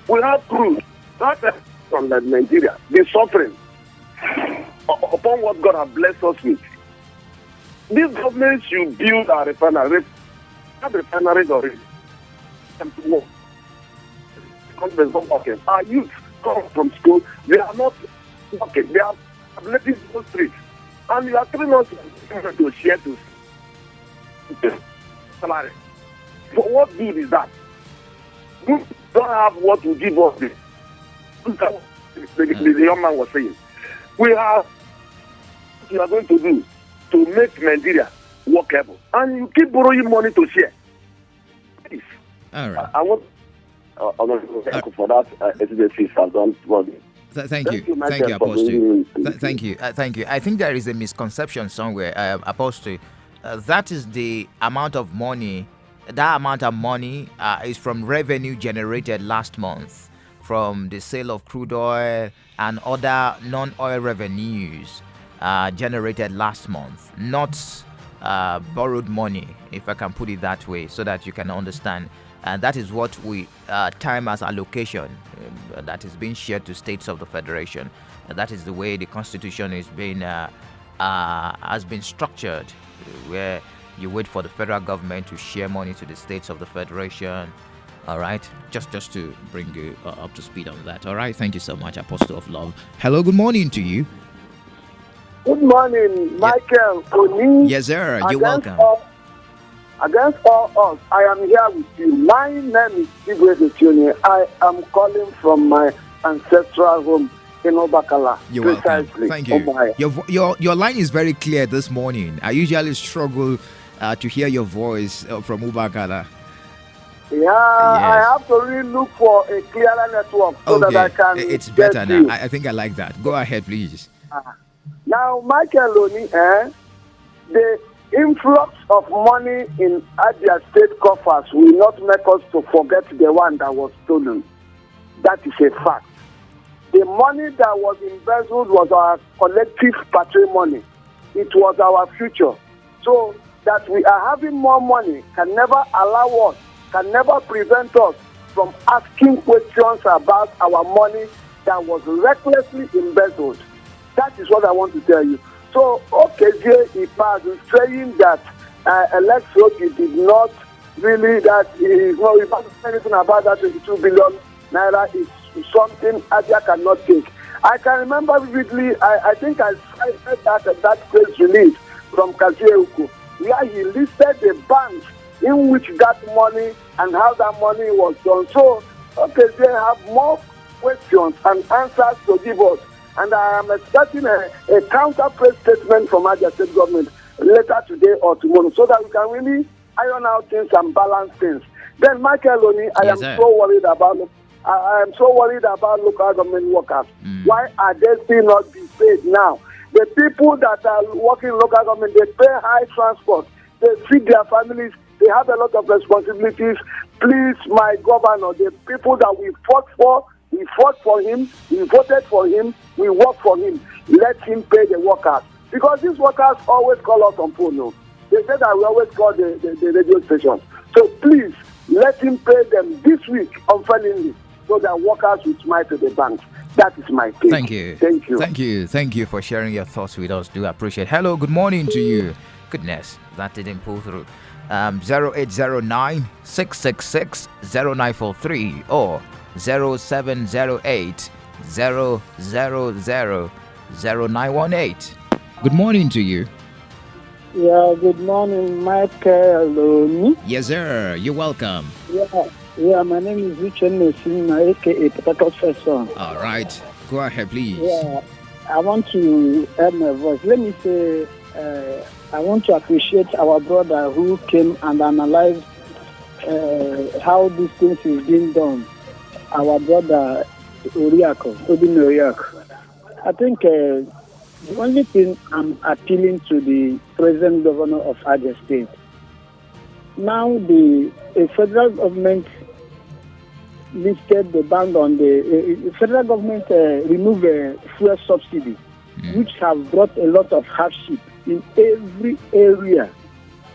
We have crude. That's from Nigeria. They're suffering upon what God has blessed us with. This government should build a refinery. Have refineries already. To work. Companies not working. Our youth come from school. They are not working. They are letting the streets. And you are telling us to share to salary. For what good is that? We don't have what to give us this. The young man was saying. We have what you are going to do to make Nigeria workable. And you keep borrowing money to share. Please. All right. I want for that. Thank you, Apostle. Thank you. I think there is a misconception somewhere, Apostle. That is the amount of money. That amount of money is from revenue generated last month from the sale of crude oil and other non-oil revenues generated last month, not borrowed money, if I can put it that way, so that you can understand. And that is what we time as allocation that is being shared to states of the federation. That is the way the constitution is being has been structured, where you wait for the federal government to share money to the states of the federation. All right, just to bring you up to speed on that. All right, thank you so much, Apostle of Love. Hello, good morning to you. Good morning, Michael Oni. Yes, sir. You're welcome. Against all odds, I am here with you. My name is Igwe Junior. I am calling from my ancestral home in Obakala. You're welcome. Thank you. Your line is very clear this morning. I usually struggle to hear your voice from Ubakala. Yeah, yes. I have to really look for a clearer network so that I can. It's better now. I think I like that. Go ahead, please. Now, Michael Oni, the influx of money in Abia state coffers will not make us to forget the one that was stolen. That is a fact. The money that was embezzled was our collective patrimony. It was our future. So that we are having more money can never allow us, can never prevent us from asking questions about our money that was recklessly embezzled. That is what I want to tell you. So, OKJ Ipaz is saying that Alex Ogi did not really, that he not anything about that 22 billion naira is something Abia cannot take. I can remember vividly, I think I heard that press release from Kazuo where he listed the banks in which got money and how that money was done. So, okay, they have more questions and answers to give us. And I am expecting a counter-press statement from Abia State government later today or tomorrow so that we can really iron out things and balance things. Then, Michael Oni, I am so worried about local government workers. Why are they still not being paid now? The people that are working in local government, they pay high transport. They feed their families. They have a lot of responsibilities. Please, my governor, the people that we fought for him, we voted for him, we work for him. Let him pay the workers. Because these workers always call us on phone. No? They say that we always call the radio station. So please, let him pay them this week unfailingly so that workers will smile to the banks. That is my take. Thank you. Thank you for sharing your thoughts with us. Do appreciate. Hello, good morning to you. Goodness, that didn't pull through. 0809 666 0943 or 0708 000 0918. Good morning to you. Yeah, good morning, Michael. Yes, sir. You're welcome. Yeah, my name is Richard Nesina, aka Potato Professor. All right. Go ahead, please. Yeah, I want to add my voice. Let me say, I want to appreciate our brother who came and analyzed how these things is being done. Our brother Obin Oriako. I think the only thing I'm appealing to the present governor of Abia State. Now the federal government lifted the ban on the federal government removed fuel subsidy, which have brought a lot of hardship in every area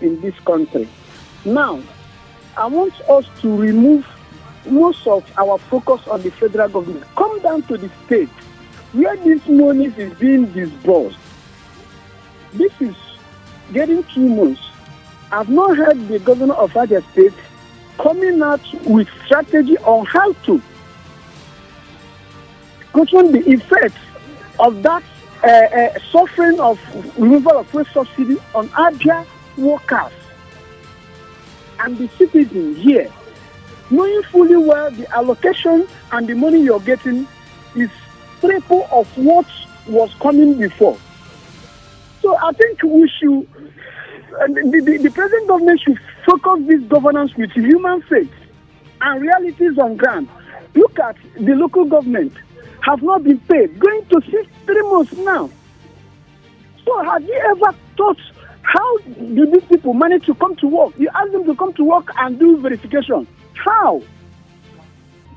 in this country. Now, I want us to remove most of our focus on the federal government. Come down to the state where this money is being disbursed. This is getting 2 months. I've not heard the governor of Abia State coming out with strategy on how to control the effects of that suffering of removal of fuel subsidy on Abia workers and the citizens here, knowing fully well the allocation and the money you're getting is triple of what was coming before. So I think we should, the present government should focus this governance with human faith and realities on ground. Look at the local government have not been paid, going to 3 months now. So have you ever thought, how do these people manage to come to work? You ask them to come to work and do verification. How?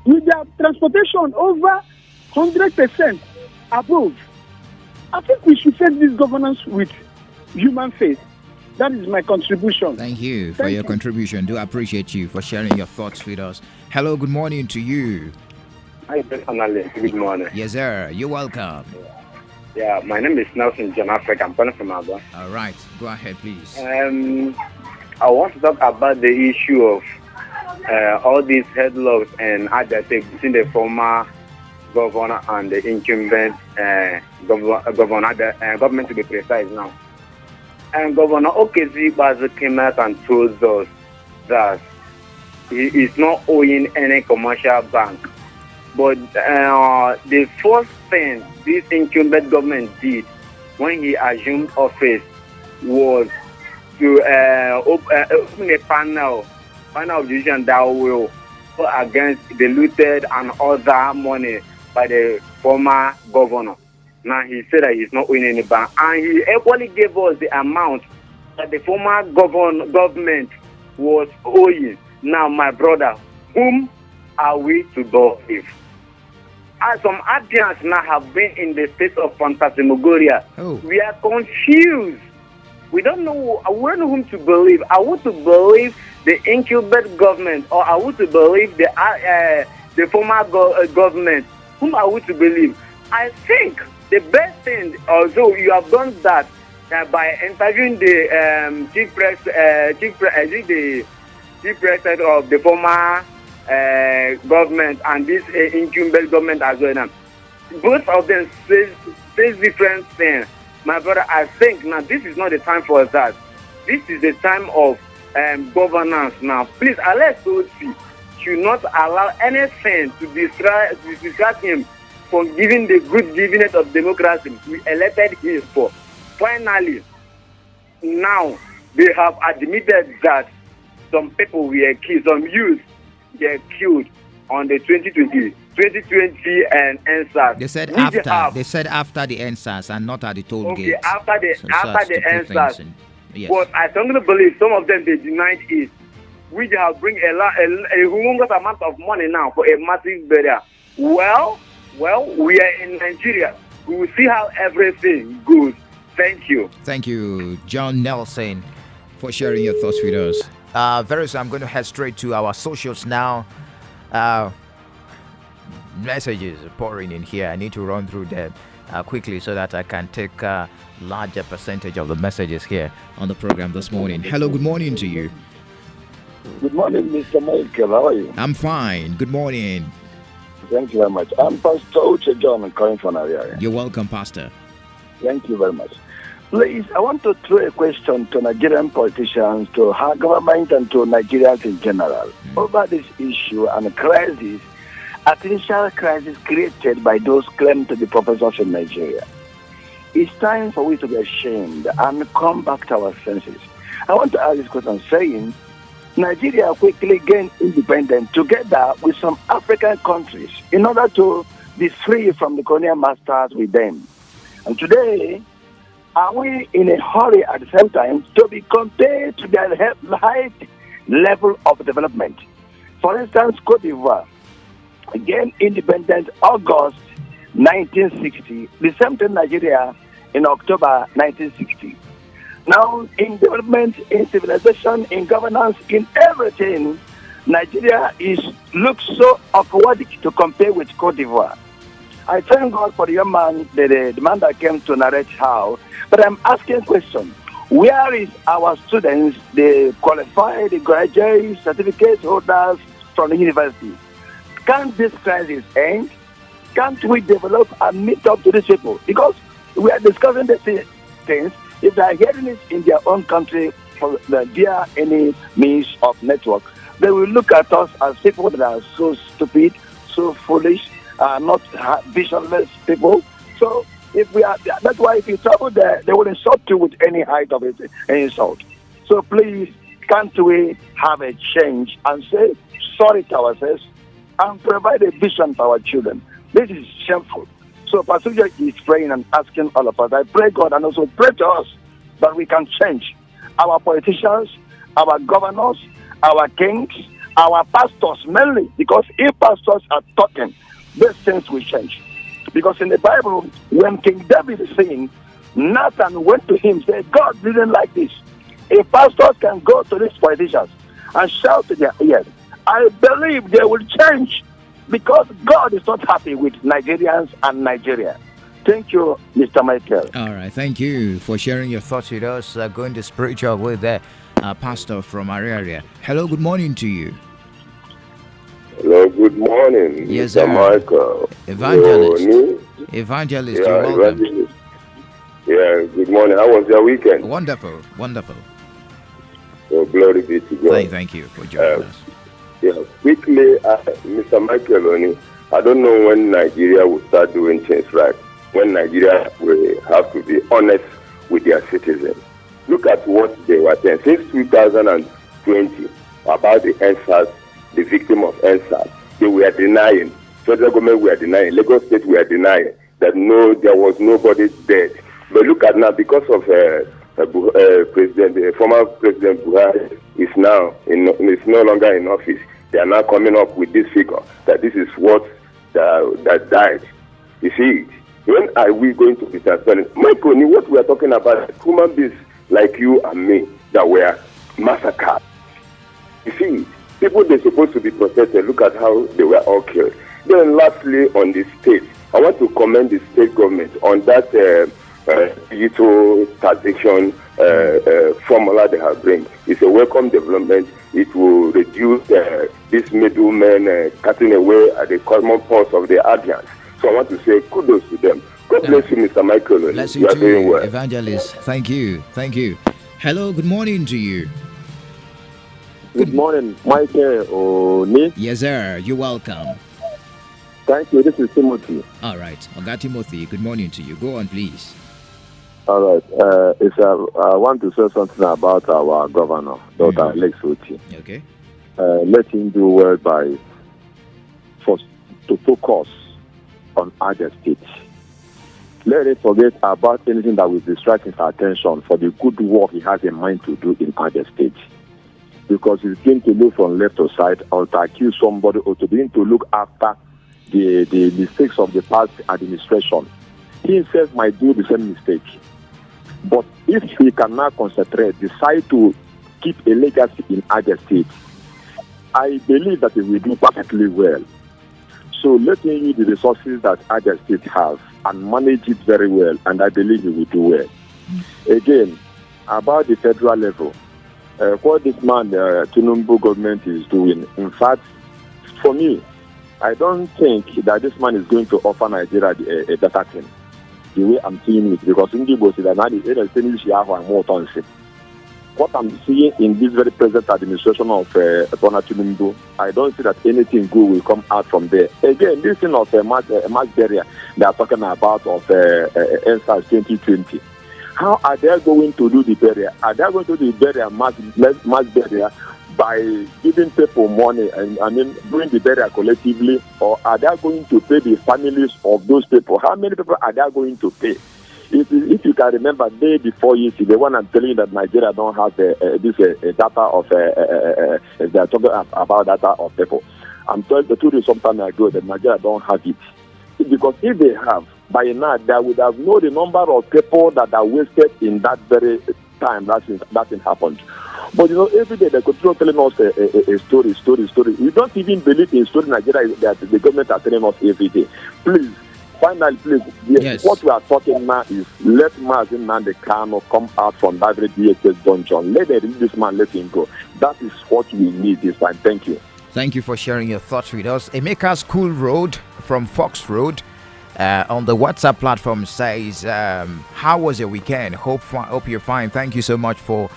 With their transportation over 100% above. I think we should face this governance with human faith. That is my contribution. Thank you for your contribution. Do appreciate you for sharing your thoughts with us. Hello, good morning to you. Hi, personally. Good morning. Yes, sir. You're welcome. Yeah, my name is Nelson John Africa. I'm calling from Aba. All right. Go ahead, please. I want to talk about the issue of all these headlocks and Abia State between the former governor and the incumbent government to be precise now. And Governor Okezie came out and told us that he is not owing any commercial bank. But the first thing this incumbent government did when he assumed office was to open a panel of decision that will go against the looted and other money by the former governor. Now he said that he's not owing any bank, and he equally gave us the amount that the former government was owing. Now, my brother, whom are we to believe? As some Abians now have been in the state of phantasmagoria, we are confused. We don't know whom to believe. Are we to believe the incumbent government, or are we to believe the former government? Whom are we to believe? I think The best thing, also, you have done that by interviewing the chief president of the former government and this incumbent government as well. Now, both of them says different things. My brother, I think now this is not the time for that. This is the time of governance now. Please, Alex Osi should not allow anything to distract him from giving the good dividend of democracy we elected him for. Finally, now they have admitted that some people were killed, some youth were killed on the 2020 and NSAS. They said after the NSAS and not at the toll gate. Okay, after the NSAS. Yes. But I strongly believe some of them they denied it. We have bring a humongous amount of money now for a massive burial. Well, we are in Nigeria. We will see how everything goes. Thank you. Thank you, John Nelson, for sharing your thoughts with us. Very soon, I'm going to head straight to our socials now. Messages pouring in here. I need to run through them quickly so that I can take a larger percentage of the messages here on the program this morning. Hello, good morning to you. Good morning, Mr. Michael. How are you? I'm fine. Good morning. Thank you very much. I'm Pastor Uche John. I'm calling from Area. You're welcome, Pastor. Thank you very much. Please, I want to throw a question to Nigerian politicians, to our government, and to Nigerians in general over this issue and crisis, artificial crisis created by those claimed to be professors in Nigeria. It's time for we to be ashamed and come back to our senses. I want to ask this question saying, Nigeria quickly gained independence together with some African countries in order to be free from the colonial masters with them. And today, are we in a hurry at the same time to be compared to their high level of development? For instance, Cote d'Ivoire gained independence August 1960, the same time Nigeria in October 1960. Now, in development, in civilization, in governance, in everything, Nigeria looks so awkward to compare with Cote d'Ivoire. I thank God for the young man, the man that came to narrate how. But I'm asking a question. Where is our students, the qualified, the graduate certificate holders from the university? Can't this crisis end? Can't we develop and meet up to these people? Because we are discussing these things. If they are hearing it in their own country via any means of network, they will look at us as people that are so stupid, so foolish, not visionless people. So if we are, that's why if you travel there, they will insult you with any height of it, any insult. So please, can't we have a change and say sorry to ourselves and provide a vision for our children? This is shameful. So Pastor is praying and asking all of us. I pray God and also pray to us that we can change our politicians, our governors, our kings, our pastors mainly, because if pastors are talking, these things will change. Because in the Bible, when King David is saying, Nathan went to him and said, God didn't like this. If pastors can go to these politicians and shout to their ears, I believe they will change, because God is not happy with Nigerians and Nigeria. Thank you, Mr. Michael. All right, thank you for sharing your thoughts with us. Going to spiritual way there, Pastor from our area. Hello, good morning to you. Hello, good morning, yes, Mr. Michael. Evangelist. Evangelist, you're welcome. Evangelist. Yeah, good morning. How was your weekend? Wonderful, wonderful. So glory be to God. Thank you for joining us. Yeah, quickly, Mr. Michael, I don't know when Nigeria will start doing things right. When Nigeria will have to be honest with their citizens. Look at what they were saying since 2020 about the NSAS, the victim of NSAS. They were denying, federal government were denying, Lagos State were denying that no, there was nobody dead. But look at now, because of the former President Buhari is no longer in office. They are now coming up with this figure that this is what that died. You see, when are we going to be transparent? Michael, what we are talking about, human beings like you and me that were massacred. You see, people they're supposed to be protected, look at how they were all killed. Then lastly, on the state, I want to commend the state government on that digital taxation formula they have bring. It's a welcome development. It will reduce this middlemen cutting away at the common pulse of the audience. So I want to say kudos to them. God bless you, Mr. Michael. Bless you you are doing too, well. Evangelist. Thank you. Thank you. Hello, good morning to you. Good morning, Michael Oni. Yes, sir. You're welcome. Thank you. This is Timothy. All right. Oga Timothy, good morning to you. Go on, please. All right. I want to say something about our governor, Dr. Alex Oti. Okay. Let him do well to focus on other states. Let him forget about anything that will distract his attention for the good work he has in mind to do in other states. Because he's going to look from left to side or to accuse somebody or to begin to look after the mistakes of the past administration. He himself might do the same mistake. But if he cannot concentrate, decide to keep a legacy in other states, I believe that he will do perfectly well. So let him use the resources that other states have and manage it very well, and I believe he will do well. Again, about the federal level, what this man, Tinubu government is doing, in fact, for me, I don't think that this man is going to offer Nigeria a better thing, the way I'm seeing it, because Indigo said that what I'm seeing in this very present administration of Bola Tinubu, I don't see that anything good will come out from there. Again, this thing of mass barrier they are talking about of NSAS 2020. How are they going to do the barrier? Are they going to do the barrier mass barrier by giving people money and doing the barrier collectively, or are they going to pay the families of those people? How many people are they going to pay? If you can remember, day before yesterday, the one I'm telling you that Nigeria don't have this data of they're talking about data of people. I'm telling the truth some time ago that Nigeria don't have it, because if they have, by now they would have known the number of people that are wasted in that very time that thing happened. But every day they continue telling us a story. We don't even believe in story Nigeria that the government are telling us every day. Please. Finally, please, yes. What we are talking now is let Mazin Nande Kano come out from that very DHS dungeon. Let this man let him go. That is what we need this time. Thank you. Thank you for sharing your thoughts with us. Emeka School Road from Fox Road on the WhatsApp platform says, how was your weekend? Hope you're fine. Thank you so much for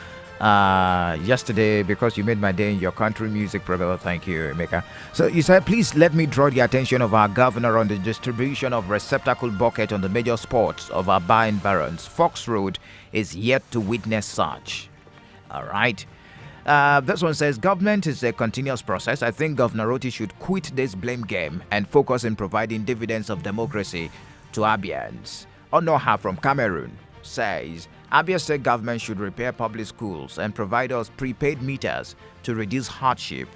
yesterday, because you made my day in your country music, brother. Thank you, Emeka. So you said, please let me draw the attention of our governor on the distribution of receptacle bucket on the major spots of our bar environs. Fox Road is yet to witness such. All right. This one says, government is a continuous process. I think Governor Roti should quit this blame game and focus in providing dividends of democracy to Abians. Onoha from Cameroon says, Abia State government should repair public schools and provide us prepaid meters to reduce hardship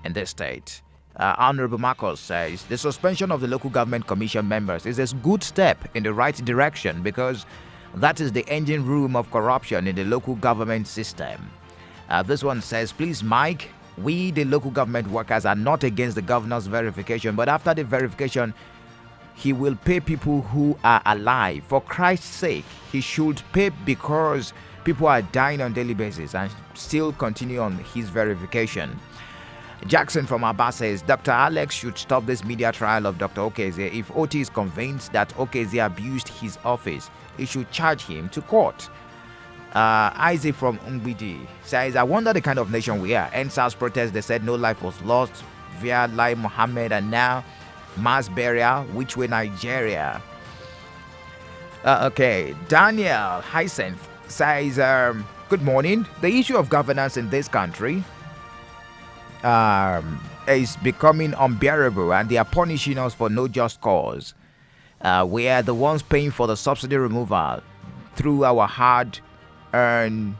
in the state. Honorable Marcos says, the suspension of the local government commission members is a good step in the right direction, because that is the engine room of corruption in the local government system. This one says, please, Mike, we, the local government workers, are not against the governor's verification, but after the verification, he will pay people who are alive. For Christ's sake, he should pay, because people are dying on a daily basis, and still continue on his verification. Jackson from Abba says, Dr. Alex should stop this media trial of Dr. Okeze. If Oti is convinced that Okeze abused his office, he should charge him to court. Isaac from Umbidi says, I wonder the kind of nation we are. NSAS protest, they said no life was lost via Lai Mohammed, and now mass burial. Which way, Nigeria? Okay, Daniel Hyacinth says, good morning. The issue of governance in this country is becoming unbearable, and they are punishing us for no just cause. We are the ones paying for the subsidy removal through our hard-earned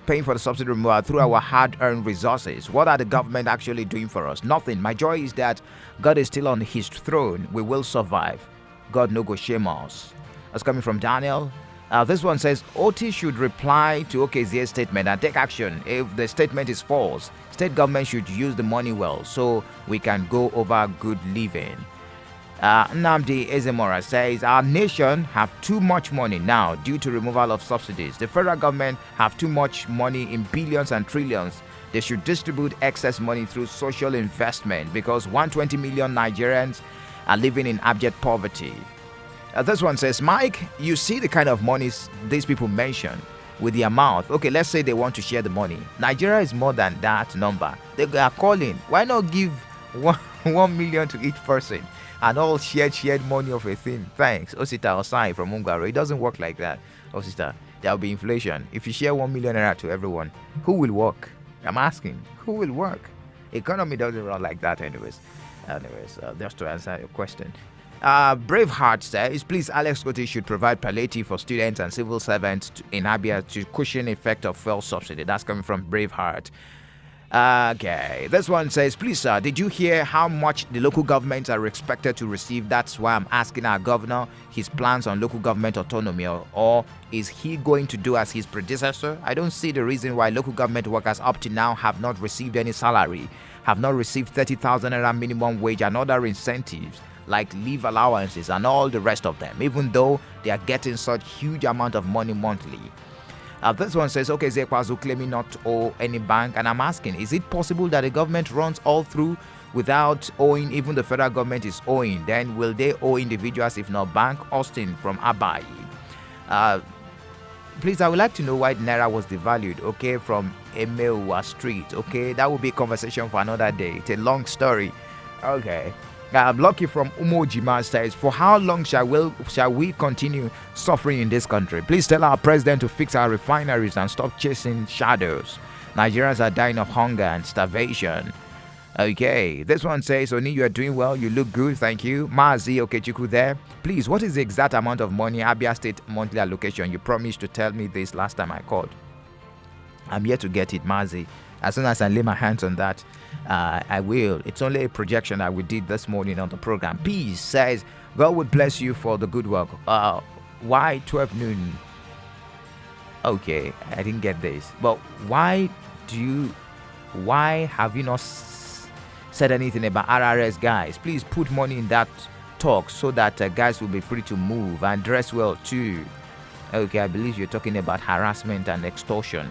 paying for the subsidy removal through our hard-earned resources. What are the government actually doing for us? Nothing. My joy is that God is still on his throne. We will survive. God no go shame us. That's coming from Daniel. This one says OT should reply to OKZ's statement and take action if the statement is false. State government should use the money well so we can go over good living. Nnamdi Ezemora says our nation have too much money now due to removal of subsidies. The federal government have too much money in billions and trillions. They should distribute excess money through social investment because 120 million Nigerians are living in abject poverty. This one says, Mike, you see the kind of monies these people mention with their mouth. Okay, let's say they want to share the money. Nigeria is more than that number. They are calling. Why not give 1 million to each person and all shared money of a thing? Thanks. Osita Osai from Ungaro. It doesn't work like that, Osita. There will be inflation. If you share 1 million naira to everyone, who will work? I'm asking. Who will work? Economy doesn't run like that anyways. Just to answer your question. Braveheart says, please, Alex Koti should provide palliative for students and civil servants in Abia to cushion effect of fuel subsidy. That's coming from Braveheart. Okay, this one says, please, sir, did you hear how much the local governments are expected to receive? That's why I'm asking our governor his plans on local government autonomy, or is he going to do as his predecessor? I don't see the reason why local government workers up to now have not received any salary, have not received 30,000 naira minimum wage and other incentives like leave allowances and all the rest of them, even though they are getting such huge amount of money monthly. This one says, okay, Zekwazu claiming not to owe any bank, and I'm asking, is it possible that the government runs all through without owing? Even the federal government is owing, then will they owe individuals if not bank? Austin from Abai. Please, I would like to know why Naira was devalued, okay, from Emewa Street, okay? That will be a conversation for another day. It's a long story. Okay. Lucky from Umojima says, for how long shall we continue suffering in this country? Please tell our president to fix our refineries and stop chasing shadows. Nigerians are dying of hunger and starvation. Okay, this one says, Oni, you are doing well. You look good. Thank you. Mazi Okechukwu there. Please, what is the exact amount of money Abia State monthly allocation? You promised to tell me this last time I called. I'm yet to get it, Mazi. As soon as I lay my hands on that, I will. It's only a projection that we did this morning on the program. Peace says, God would bless you for the good work. Why 12 noon? Okay, I didn't get this. But why have you not said anything about RRS guys? Please put money in that talk so that guys will be free to move and dress well too. Okay, I believe you're talking about harassment and extortion.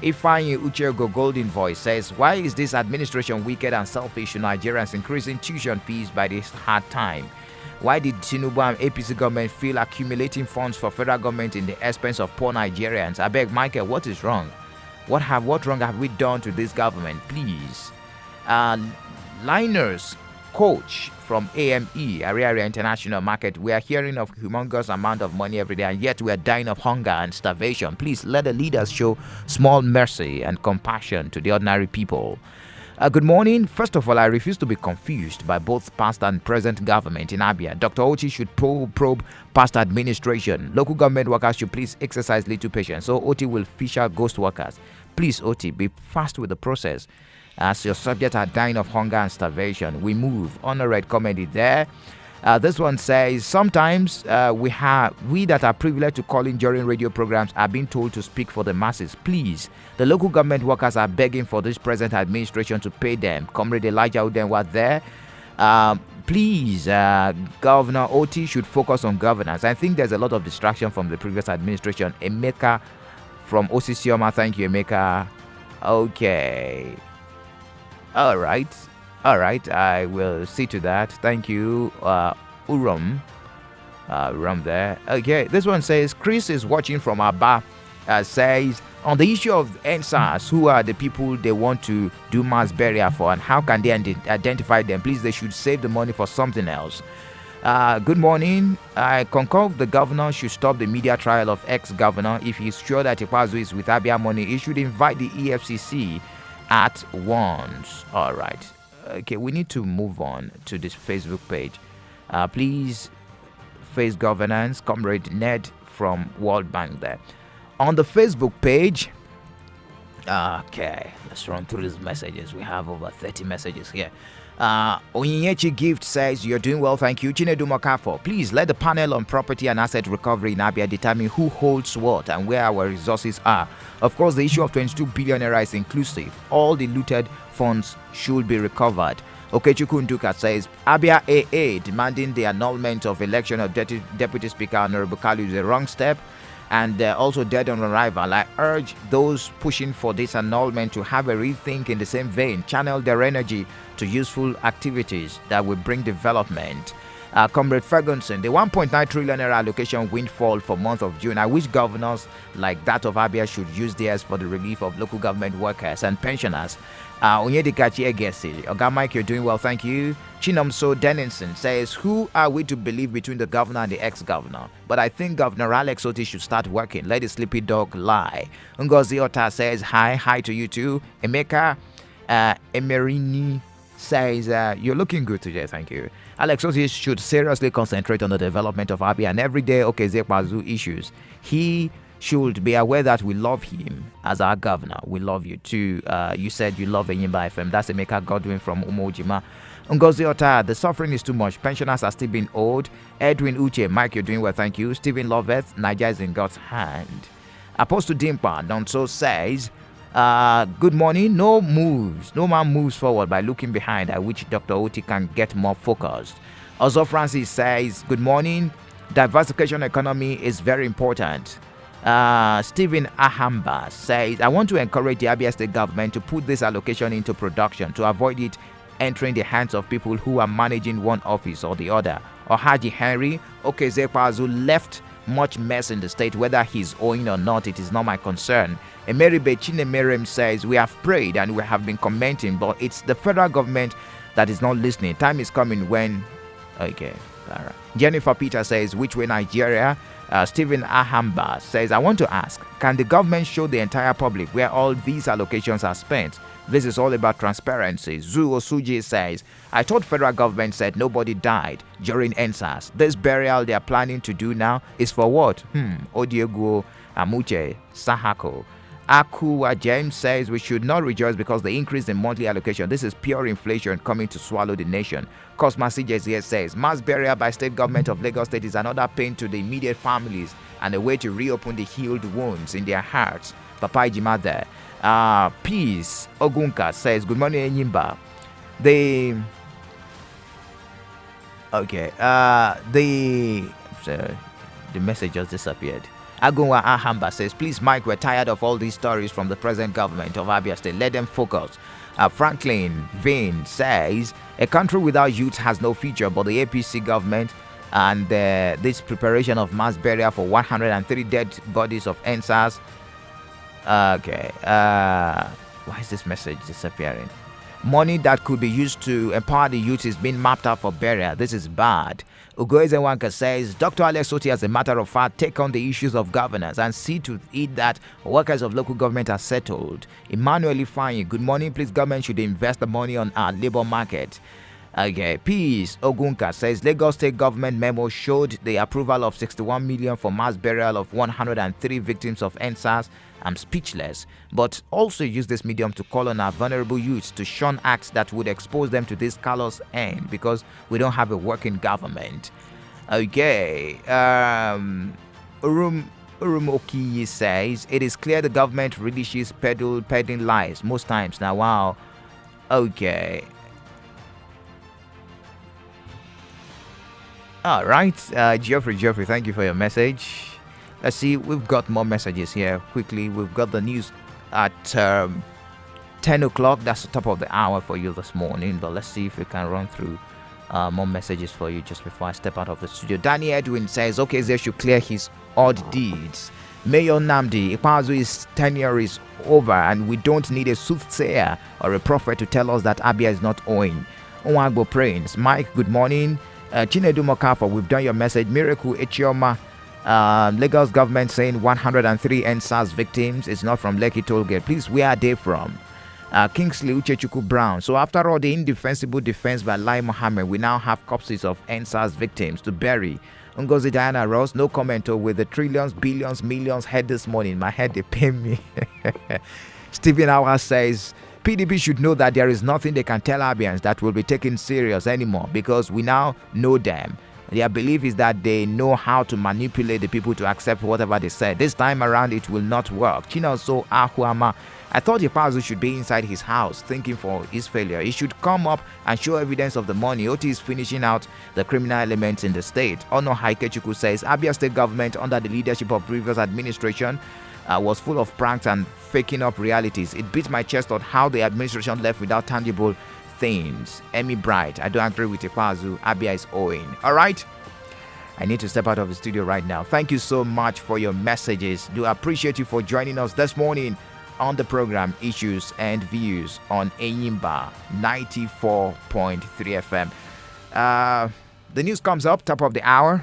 Ifeanyi Uchego Golden Voice says, why is this administration wicked and selfish to Nigerians increasing tuition fees by this hard time? Why did Tinubu and APC government feel accumulating funds for federal government in the expense of poor Nigerians? I beg, Michael, what is wrong? What wrong have we done to this government? Please. Liners Coach from AME, Area International Market. We are hearing of humongous amount of money every day, and yet we are dying of hunger and starvation. Please let the leaders show small mercy and compassion to the ordinary people. Good morning. First of all, I refuse to be confused by both past and present government in Abia. Dr. Ochi should probe past administration. Local government workers should please exercise little patience, so Oti will fish out ghost workers. Please, Oti, be fast with the process, as your subjects are dying of hunger and starvation. We move. Honored comedy there. This one says, sometimes we that are privileged to call in during radio programs are being told to speak for the masses. Please, the local government workers are begging for this present administration to pay them. Comrade Elijah Uden was there. Please, Governor Oti should focus on governance. I think there's a lot of distraction from the previous administration. Emeka from Osisioma, thank you, Emeka. Okay. All right, I will see to that. Thank you, Uram there. Okay, this one says, Chris is watching from Aba. Says, on the issue of NSAS, who are the people they want to do mass burial for, and how can they identify them? Please, they should save the money for something else. Good morning. I concur the governor should stop the media trial of ex-governor. If he's sure that Ikwazu is with Abia money, he should invite the EFCC at once. All right. Okay, we need to move on to this Facebook page. Please, face governance, Comrade Ned from World Bank there. On the Facebook page, Okay, let's run through these messages. We have over 30 messages here. Onyinyechi Gift says, you're doing well, thank you. Chinedu Mokafo, please let the panel on property and asset recovery in Abia determine who holds what and where our resources are. Of course, the issue of 22 billion naira is inclusive. All the looted funds should be recovered. Okechukwu Nduka says, Abia AA demanding the annulment of election of Deputy Speaker Honorable Kalu is a wrong step and also dead on arrival. I urge those pushing for this annulment to have a rethink in the same vein, channel their energy to useful activities that will bring development. Comrade Ferguson, the 1.9 trillion naira allocation windfall for month of June. I wish governors like that of Abia should use theirs for the relief of local government workers and pensioners. Onyedikachi Egesi, Oga Mike, you're doing well, thank you. Chinomso Denison says, who are we to believe between the governor and the ex-governor? But I think Governor Alex Oti should start working. Let the sleepy dog lie. Ngozi Ota says, hi to you too. Emeka Emerini says, you're looking good today, thank you. Alex Oti should seriously concentrate on the development of Abia and everyday Okezekwazu issues. He should be aware that we love him as our governor. We love you too. You said you love Enyimba FM. That's Emeka Godwin from Umojima. Ngozi Ota, the suffering is too much. Pensioners are still being owed. Edwin Uche, Mike, you're doing well, thank you. Stephen Loveth, Niger is in God's hand. Apostle Dimpa Donso says, good morning. No man moves forward by looking behind, at which Dr. Oti can get more focused. Also, Francis says, good morning. Diversification economy is very important. Stephen Ahamba says, I want to encourage the Abia State government to put this allocation into production to avoid it entering the hands of people who are managing one office or the other. Or Haji Henry Okezekwazu left much mess in the state, whether he's owing or not, it is not my concern. Emeribe Chinemerem says, we have prayed and we have been commenting, but it's the federal government that is not listening. Time is coming when... Okay, all right. Jennifer Peter says, which way Nigeria? Stephen Ahamba says, I want to ask, can the government show the entire public where all these allocations are spent? This is all about transparency. Zu Osuji says, I thought federal government said nobody died during NSAS. This burial they are planning to do now is for what? Odiego Amuche Sahako. Akuwa James says we should not rejoice because the increase in monthly allocation. This is pure inflation coming to swallow the nation. Cosma CJZ says mass burial by state government of Lagos State is another pain to the immediate families and a way to reopen the healed wounds in their hearts. Papa Ijima there. Peace Ogunka says good morning Enyimba. The message just disappeared. Agunwa Ahamba says, please, Mike, we're tired of all these stories from the present government of Abia State. Let them focus. Franklin Vane says, a country without youth has no future, but the APC government and this preparation of mass burial for 103 dead bodies of NSAS. Why is this message disappearing? Money that could be used to empower the youth is being mapped out for burial. This is bad. Ugoezewanka says, Dr. Alex Oti, as a matter of fact, take on the issues of governance and see to it that workers of local government are settled. Emmanuel Ifeanyi, good morning. Please, government should invest the money on our labor market. Peace Ogunka says, Lagos State government memo showed the approval of 61 million for mass burial of 103 victims of NSAS. I'm speechless, but also use this medium to call on our vulnerable youths to shun acts that would expose them to this callous end because we don't have a working government. Urum Okiyi says, it is clear the government relishes peddling lies most times. Now, wow. Okay. All right. Geoffrey, thank you for your message. Let's see, we've got more messages here quickly. We've got the news at 10 o'clock. That's the top of the hour for you this morning. But let's see if we can run through more messages for you just before I step out of the studio. Danny Edwin says, okay, they should clear his odd deeds. Mayor Namdi, Ikpazu's tenure is over and we don't need a soothsayer or a prophet to tell us that Abia is not owing. Onwagbo Prince, Mike, good morning. Chinedu Mokafa, we've done your message. Miracle Echioma. Lagos government saying 103 NSAS victims is not from Lekki Tollgate. Please, where are they from? Kingsley Uchechuku Brown. So after all the indefensible defense by Lai Mohammed, we now have corpses of NSAS victims to bury. Ngozi Diana Ross, no comment with the trillions, billions, millions head this morning. My head, they pay me. Stephen Awa says, PDP should know that there is nothing they can tell Abians that will be taken serious anymore because we now know them. Their belief is that they know how to manipulate the people to accept whatever they said. This time around, it will not work. Chinoso Ahuama, I thought Ipazu should be inside his house thinking for his failure. He should come up and show evidence of the money. Oti is finishing out the criminal elements in the state. Ono Haikechuku says, Abia state government under the leadership of previous administration was full of pranks and faking up realities. It beats my chest on how the administration left without tangible things. Emmy Bright, I don't agree with Ipazu. Abia is owing. All right. I need to step out of the studio right now. Thank you so much for your messages. Do appreciate you for joining us this morning on the program Issues and Views on Enyimba 94.3 FM. The news comes up top of the hour.